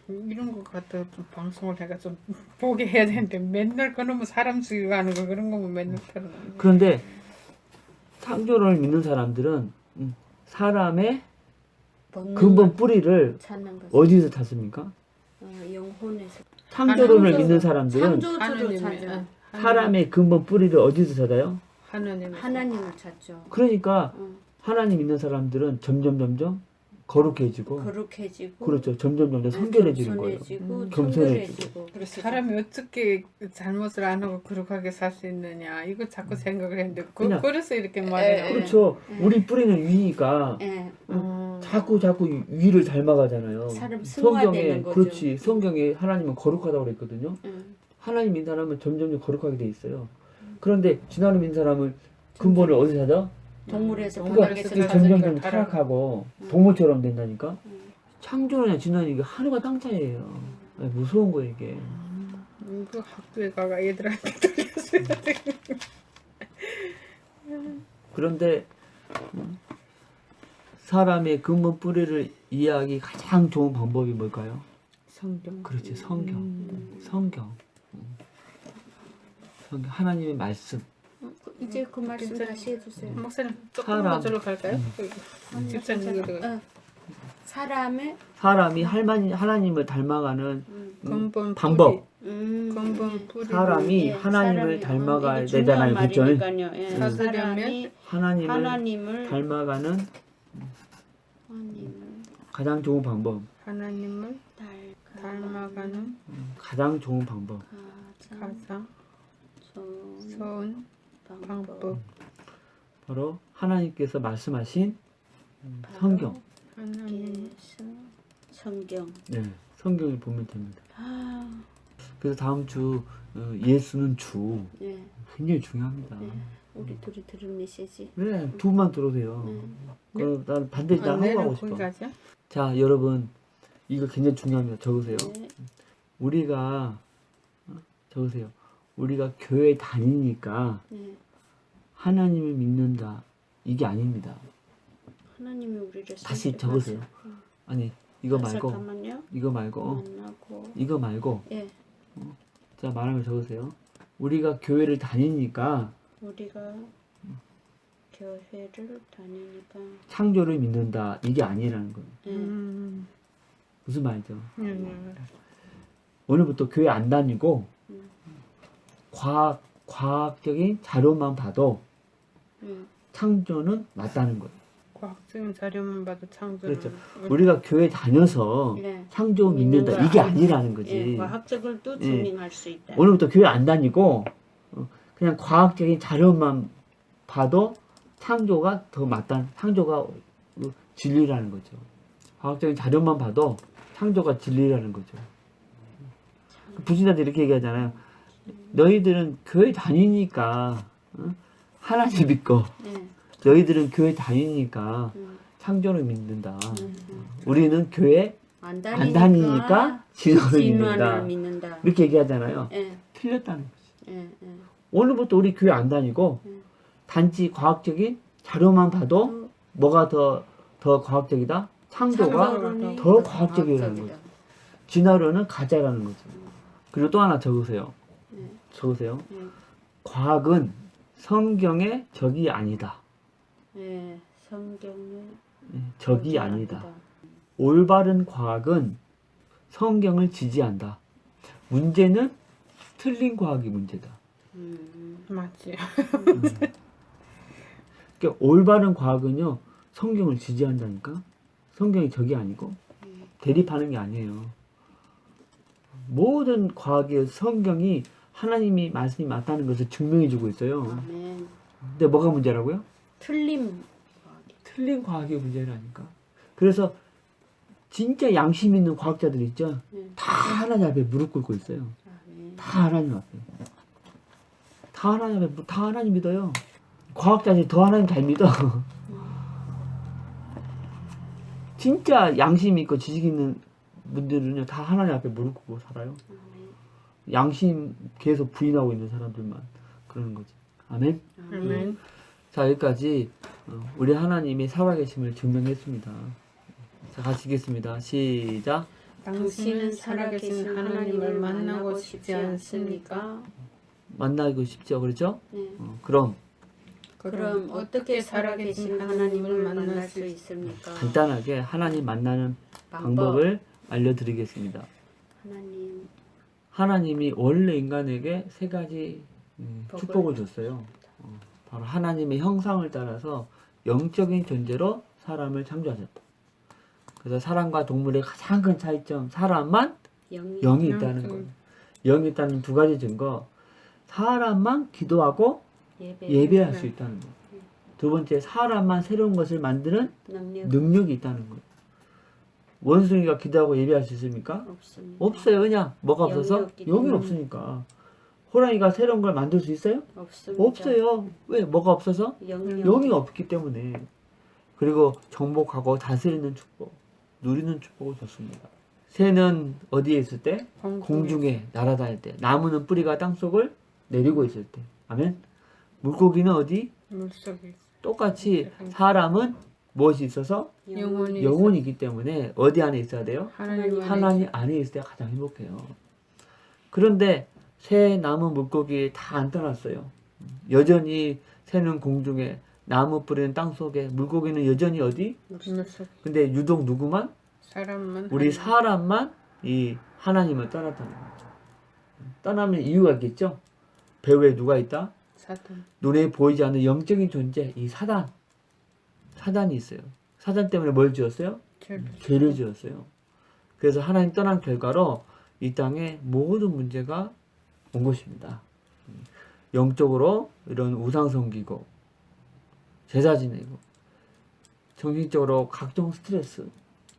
이런 거 갖다 좀 방송을 해가 좀 보게 해야 되는데 맨날 그놈의 사람 죽이고 하는 거 그런 거면 맨날 그런 거. 그런데 창조를 믿는 사람들은 사람의 근본 뿌리를 찾는 거죠. 어디서 찾습니까? 영혼에서. 창조론을 믿는 사람들은 창조주를 찾아. 사람의 근본 뿌리를 어디서 찾아요? 하나님을 찾죠. 그러니까 하나님 믿는 사람들은 점점 거룩해지고 거룩해지고. 그렇죠. 점점 성결해지는 거예요. 겸손해지고 겸손해지고. 청결해지고. 그래서 사람이 어떻게 잘못을 안 하고 거룩하게 살 수 있느냐 이거 자꾸 생각을 했는데 그냥- 그래서 이렇게 말해요. 그렇죠. 우리 뿌리는 위니까 예. 자꾸 위를 닮아가잖아요. 사람 성경에 승화되는 거죠. 그렇지. 성경에 하나님은 거룩하다고 그랬거든요. 응. 하나님 믿는 사람은 점점 거룩하게 돼 있어요. 그런데 진화를 믿는 사람은 근본을 어디서 찾아? 동물에서 그러니까 바닥에서 그게 찾은 점점 찾으니까 타락하고 동물처럼 된다니까. 창조론이나 진화는 이게 하늘과 땅 차이예요. 무서운 거예요 이게. 그 학교에 가가 애들한테 들려줘야 돼. 그런데 사람의 근본 뿌리를 이해하기 가장 좋은 방법이 뭘까요? 성경. 그렇지, 성경. 성경. 성경. 하나님의 말씀. 이제 그 말씀 괜찮아요. 다시 해주세요. 목사님 사람. 조금만 저로 갈까요? 집사님 이거 사람의 사람이 하나님을 닮아가는 근본 방법. 근본 뿌리 사람이 하나님을 닮아가야 되잖아요. 그렇죠? 예. 찾으려면 사람이 하나님을 하나님을 닮아가는 가장 좋은 방법. 하나님을 닮아가는 가장 좋은 방법. 가장 좋은 방법. 바로 하나님께서 말씀하신 성경. 하나님 성경. 네, 성경을 보면 됩니다. 아, 그래서 다음 주 예수는 주 네. 굉장히 중요합니다. 우리 둘이 들은 메시지. 네, 두 분만 들어오세요. 난 반드시 나 하고 내일은 가고 싶어. 거기까지? 자, 여러분 이거 굉장히 중요합니다. 적으세요. 네. 우리가 적으세요. 우리가 교회 다니니까 네. 하나님을 믿는다. 이게 아닙니다. 하나님이 우리를 다시 선택하셔. 적으세요. 아니 이거 말고 잠깐만요. 이거 말고 만나고. 이거 말고 예. 자 말하면 적으세요. 우리가 교회를 다니니까 우리가 교회를 다니니까. 창조를 믿는다. 이게 아니라는 거예요. 예. 무슨 말이죠? 음. 오늘부터 교회 안 다니고 과학적인 자료만 봐도 창조는 맞다는 거예요. 과학적인 자료만 봐도 창조는 그렇죠. 우리가 교회 다녀서 네. 창조 믿는다. 믿는 거 이게 아니에요. 아니라는 거지. 예, 과학적으로도 증명할 수 있다. 오늘부터 교회 안 다니고 그냥 과학적인 자료만 봐도 창조가 더 맞다. 창조가 진리라는 거죠. 과학적인 자료만 봐도 창조가 진리라는 거죠. 부신자들 이렇게 얘기하잖아요. 너희들은 교회 다니니까 하나님 믿고 예. 너희들은 교회 다니니까 창조를 믿는다. 우리는 교회 안 안 다니니까 진화를 진화를 믿는다. 믿는다. 이렇게 얘기하잖아요. 예. 틀렸다는 거지. 예. 예. 오늘부터 우리 교회 안 다니고 단지 과학적인 자료만 봐도 뭐가 더 과학적이다? 창조가 창조론이 더 과학적이라는 거죠. 진화론은 가짜라는 거죠. 그리고 또 하나 적으세요. 적으세요. 과학은 성경의 적이 아니다. 예. 성경의 적이 아니다. 올바른 과학은 성경을 지지한다. 문제는 틀린 과학이 문제다. 맞지. 그러니까 올바른 과학은요 성경을 지지한다니까. 성경이 적이 아니고 대립하는 게 아니에요. 모든 과학의 성경이 하나님이 말씀이 맞다는 것을 증명해주고 있어요. 아멘. 근데 뭐가 문제라고요? 틀림. 틀린 과학이 문제라니까. 그래서 진짜 양심 있는 과학자들 있죠. 다 하나님 앞에 무릎 꿇고 있어요. 아멘. 다 하나님 앞에. 다 하나님 앞에 다 하나님 믿어요. 과학자들이 더 하나님 잘 믿어. 진짜 양심 있고 지식 있는 분들은요 다 하나님 앞에 무릎 꿇고 살아요. 양심 계속 부인하고 있는 사람들만 그러는 거지. 아멘. 아멘. 자 여기까지 우리 하나님이 살아계심을 증명했습니다. 자 같이 읽겠습니다. 시작. 당신은 살아계신 하나님을 만나고 싶지 않습니까? 만나고 싶죠, 그렇죠? 네. 그럼 그럼 어떻게 살아계신 하나님을 만날 수 있습니까? 간단하게 하나님 만나는 방법을 알려드리겠습니다. 하나님 하나님이 원래 인간에게 세 가지 복을 축복을 줬어요. 바로 하나님의 형상을 따라서 영적인 존재로 사람을 창조하셨다. 그래서 사람과 동물의 가장 큰 차이점, 사람만 영이 있다는 거예요. 영이 있다는 두 가지 증거, 사람만 기도하고 예배할 수 있다는 거예요. 두 번째, 사람만 새로운 것을 만드는 능력이 있다는 거예요. 원숭이가 기도하고 예배할 수 있습니까? 없습니다. 없어요. 그냥 뭐가 영이 없어서? 없기 영이 때문에. 없으니까. 호랑이가 새로운 걸 만들 수 있어요? 없습니다. 없어요. 왜? 뭐가 없어서? 영이 없기 때문에. 그리고 정복하고 다스리는 축복, 누리는 축복을 줬습니다. 새는 어디에 있을 때? 공중에 날아다닐 때. 나무는 뿌리가 땅속을 내리고 있을 때. 아멘. 물고기는 어디? 물속에 똑같이 사람은 무엇이 있어서? 영혼이 있기 때문에 어디 안에 있어야 돼요? 하나님 안에 있을 때가 가장 행복해요. 그런데 새, 나무, 물고기 다 안 떠났어요. 여전히 새는 공중에, 나무 뿌리는 땅속에, 물고기는 여전히 어디? 물속. 근데 유독 누구만? 사람만 우리 사람만 이 하나님을 떠났다는 거죠. 떠나면 이유가 있겠죠? 배후에 누가 있다? 사단. 눈에 보이지 않는 영적인 존재, 이 사단이 있어요. 사단 때문에 뭘 지었어요? 죄를 지었어요. 그래서 하나님 떠난 결과로 이 땅에 모든 문제가 온 것입니다. 영적으로 이런 우상 섬기고 제사 지내고, 정신적으로 각종 스트레스,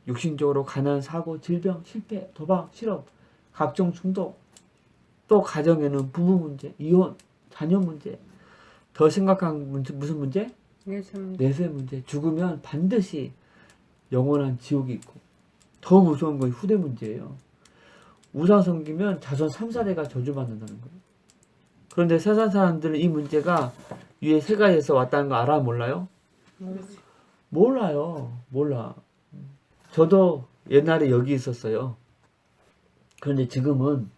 육신적으로 가난, 사고, 질병, 실패, 도박, 실업, 각종 중독, 또 가정에는 부부 문제, 이혼, 자녀 문제, 더 심각한 문제, 무슨 문제? 내세 문제. 죽으면 반드시 영원한 지옥이 있고, 더 무서운 건 후대 문제예요. 우상 섬기면 자손 3사대가 저주받는다는 거예요. 그런데 세상 사람들은 이 문제가 위에 세 가지에서 왔다는 거 알아? 몰라요? 몰라요. 몰라. 저도 옛날에 여기 있었어요. 그런데 지금은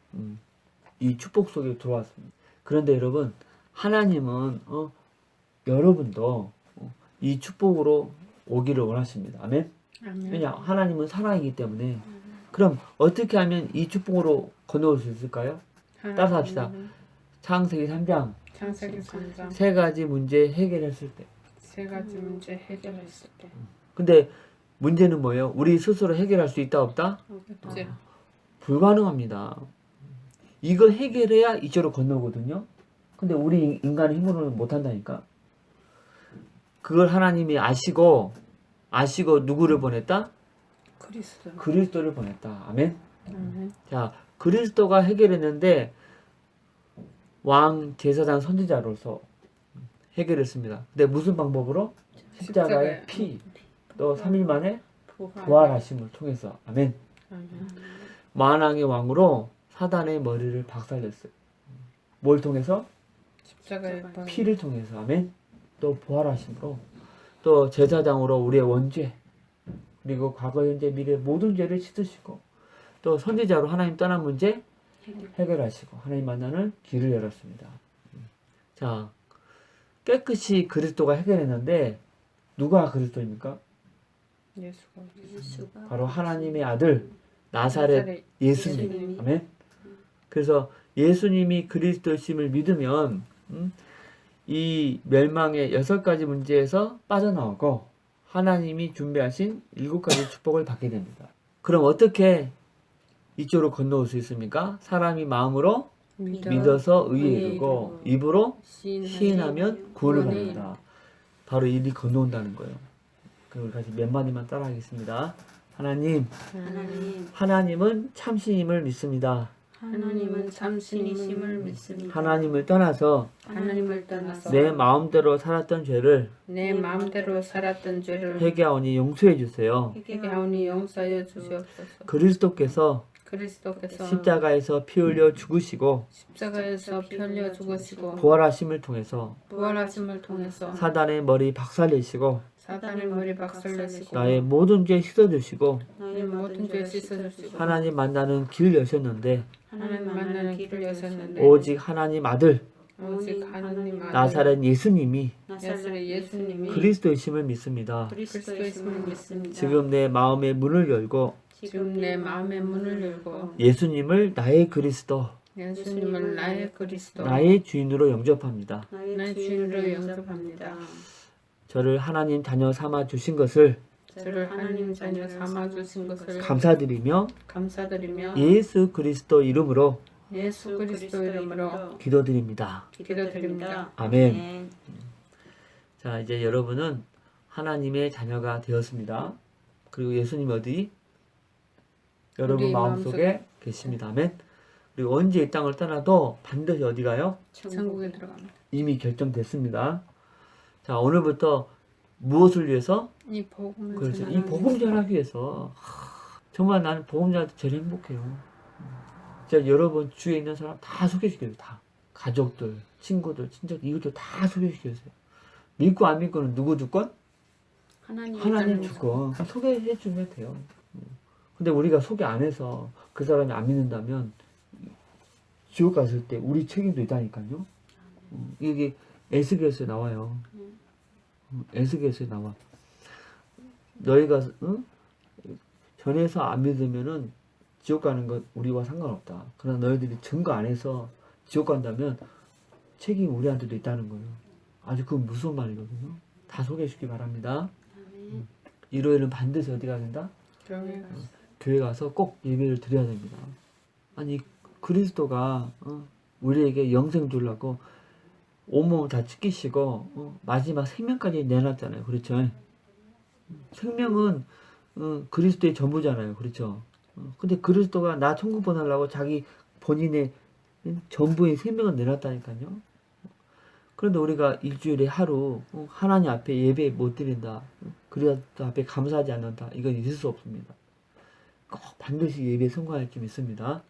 이 축복 속에 들어왔습니다. 그런데 여러분, 하나님은 여러분도 이 축복으로 오기를 원하십니다. 아멘? 왜냐? 하나님은 사랑이기 때문에. 그럼 어떻게 하면 이 축복으로 건너올 수 있을까요? 따라서 합시다. 창세기 3장 창세기 3장 세 가지 문제 해결했을 때. 세 가지 문제 해결했을 때. 근데 문제는 뭐예요? 우리 스스로 해결할 수 있다 없다? 없지. 불가능합니다. 이거 해결해야 이쪽으로 건너거든요. 근데 우리 인간의 힘으로는 못한다니까. 그걸 하나님이 아시고 누구를 보냈다? 그리스도를 보냈다. 아멘. 자, 그리스도가 해결했는데 왕, 제사장, 선지자로서 해결했습니다. 근데 무슨 방법으로? 십자가의 피, 또 3일 만에 부활하심을 통해서. 아멘. 만왕의 왕으로 사단의 머리를 박살냈어요. 뭘 통해서? 십자가의 피를 통해서. 아멘. 또 부활하심으로, 또 제사장으로 우리의 원죄, 그리고 과거, 현재, 미래 모든 죄를 씻으시고, 또 선지자로 하나님 떠난 문제 해결하시고 하나님 만나는 길을 열었습니다. 자, 깨끗이 그리스도가 해결했는데 누가 그리스도입니까? 예수가 바로 하나님의 아들 나사렛 예수님. 아멘. 그래서 예수님이 그리스도심을 믿으면 이 멸망의 6가지 문제에서 빠져나오고 하나님이 준비하신 7가지 축복을 받게 됩니다. 그럼 어떻게 이쪽으로 건너올 수 있습니까? 사람이 마음으로 믿어서 의에 이르고 입으로 시인하면 구원을 받는다. 바로 이리 건너온다는 거예요. 그럼 우리 같이 몇 마디만 따라하겠습니다. 하나님은 참신임을 믿습니다. 하나님은 참신이심을 믿습니다. 하나님을 떠나서 하나님을 떠나서 내 마음대로 살았던 죄를 내 마음대로 살았던 죄를 회개하오니 용서해 주세요. 회개하오니 용서하여 주시옵소서. 그리스도께서 그리스도께서 십자가에서 피 흘려 죽으시고 십자가에서 피 흘려 죽으시고 부활하심을 통해서 부활하심을 통해서 사단의 머리 박살내시고 사단의 머리 박살내시고 나의 모든 죄 씻어주시고 나의 모든 죄 씻어주시고 하나님 만나는 길 여셨는데 하나님 만나는 길을 여셨는데 오직 하나님 아들 오직 하나님 아들 나사렛 예수님이 나사렛 예수님이 그리스도이심을 믿습니다. 그리스도이심을 믿습니다. 지금 내 마음의 문을 열고 지금 내 마음의 문을 열고 예수님을 나의 그리스도, 예수님을 나의 그리스도 나의 주인으로 영접합니다. 나의 주인으로 영접합니다. 저를 하나님 자녀 삼아 주신 것을 저를 하나님 자녀 삼아 주신 것을 감사드리며 감사드리며 예수 그리스도 이름으로 예수 그리스도 이름으로 기도드립니다. 기도드립니다. 아멘. 자, 이제 여러분은 하나님의 자녀가 되었습니다. 그리고 예수님 어디? 여러분 우리 마음속에 계십니다. 아멘. 그리고 언제 이 땅을 떠나도 반드시 어디 가요? 천국에 들어갑니다. 이미 결정됐습니다. 자, 오늘부터 무엇을 위해서? 이 복음을 그렇죠. 이 전하기 복음 전하기 위해서. 정말 나는 복음 전할 때 제일 행복해요. 진짜 여러분 주위에 있는 사람 다 소개시켜요. 다. 가족들, 친구들, 친척, 이웃들 다 소개시켜주세요. 믿고 안 믿고는 누구 주권? 하나님 주권. 소개해주면 돼요. 근데 우리가 소개 안 해서 그 사람이 안 믿는다면 지옥 갔을 때 우리 책임도 있다니까요. 이게 에스겔서에 나와요. 에스겔서에 나와. 너희가 전해서 안 믿으면은 지옥 가는 것 우리와 상관없다. 그러나 너희들이 증거 안 해서 지옥 간다면 책임 우리한테도 있다는 거예요. 아주 그 무서운 말이거든요. 다 소개해주기 바랍니다. 일요일은 반드시 어디 가야 된다? 교회 가서 꼭 예배를 드려야 됩니다. 아니 그리스도가 우리에게 영생 주려고 온몸을 다 찢기시고 마지막 생명까지 내놨잖아요. 그렇죠? 생명은 그리스도의 전부잖아요. 그렇죠? 근데 그리스도가 나 천국 보내려고 자기 본인의 전부의 생명을 내놨다니까요. 그런데 우리가 일주일에 하루 하나님 앞에 예배 못 드린다. 그리스도 앞에 감사하지 않는다. 이건 있을 수 없습니다. 꼭 반드시 예배에 성공할 줄 믿습니다.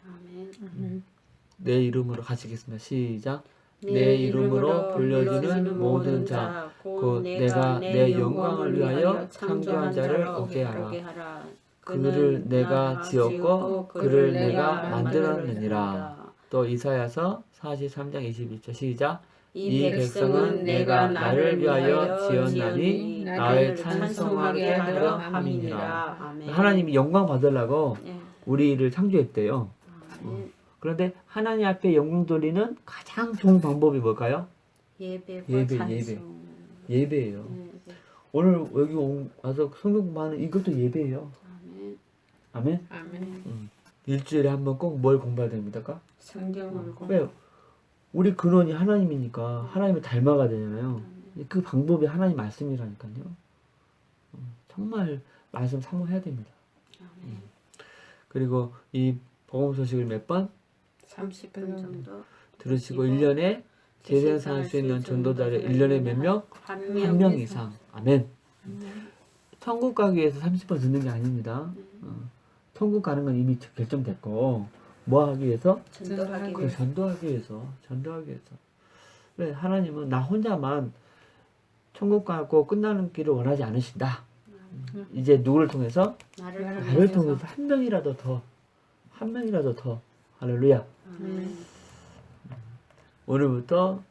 내 이름으로 가시겠습니다. 시작. 내 이름으로 불려지는 모든 자, 곧 내가 내 영광을 위하여 창조한 자를 오게 하라. 그를 내가 지었고 그를 내가 만들었느니라. 또 이사야서 43장 21절 시작. 이 백성은 내가 나를 위하여 지었나니 나를 찬송하게 하려 함이니라. 하나님이 영광 받으려고 우리를 창조했대요. 그런데 하나님 앞에 영광 돌리는 가장 좋은 방법이 뭘까요? 예배예요. 오늘 여기 와서 성경 공부하는 이것도 예배예요. 아멘. 일주일에 한번 꼭 뭘 공부해야 됩니까? 성경을 왜요? 우리 근원이 하나님이니까 하나님을 닮아가야 되잖아요. 그 방법이 하나님 말씀이라니까요. 정말 말씀 사모해야 됩니다. 그리고 이 복음 소식을 몇 번? 30분 정도 들으시고 1년에 재생산할 수 있는 전도자를 1년에 몇 명? 한 명 이상. 아멘. 천국 가기 위해서 30번 듣는 게 아닙니다. 천국 가는 건 이미 결정됐고 뭐 하기 위해서? 전도하기 위해서. 왜? 하나님은 나 혼자만 천국 가고 끝나는 길을 원하지 않으신다. 이제 누구를 통해서? 나를 통해서 한 명이라도 더. 할렐루야. 오늘부터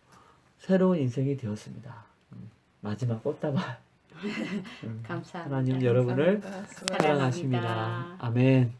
새로운 인생이 되었습니다. 마지막 꽃다발. 감사합니다. 하나님 여러분을 사랑하십니다. 아멘.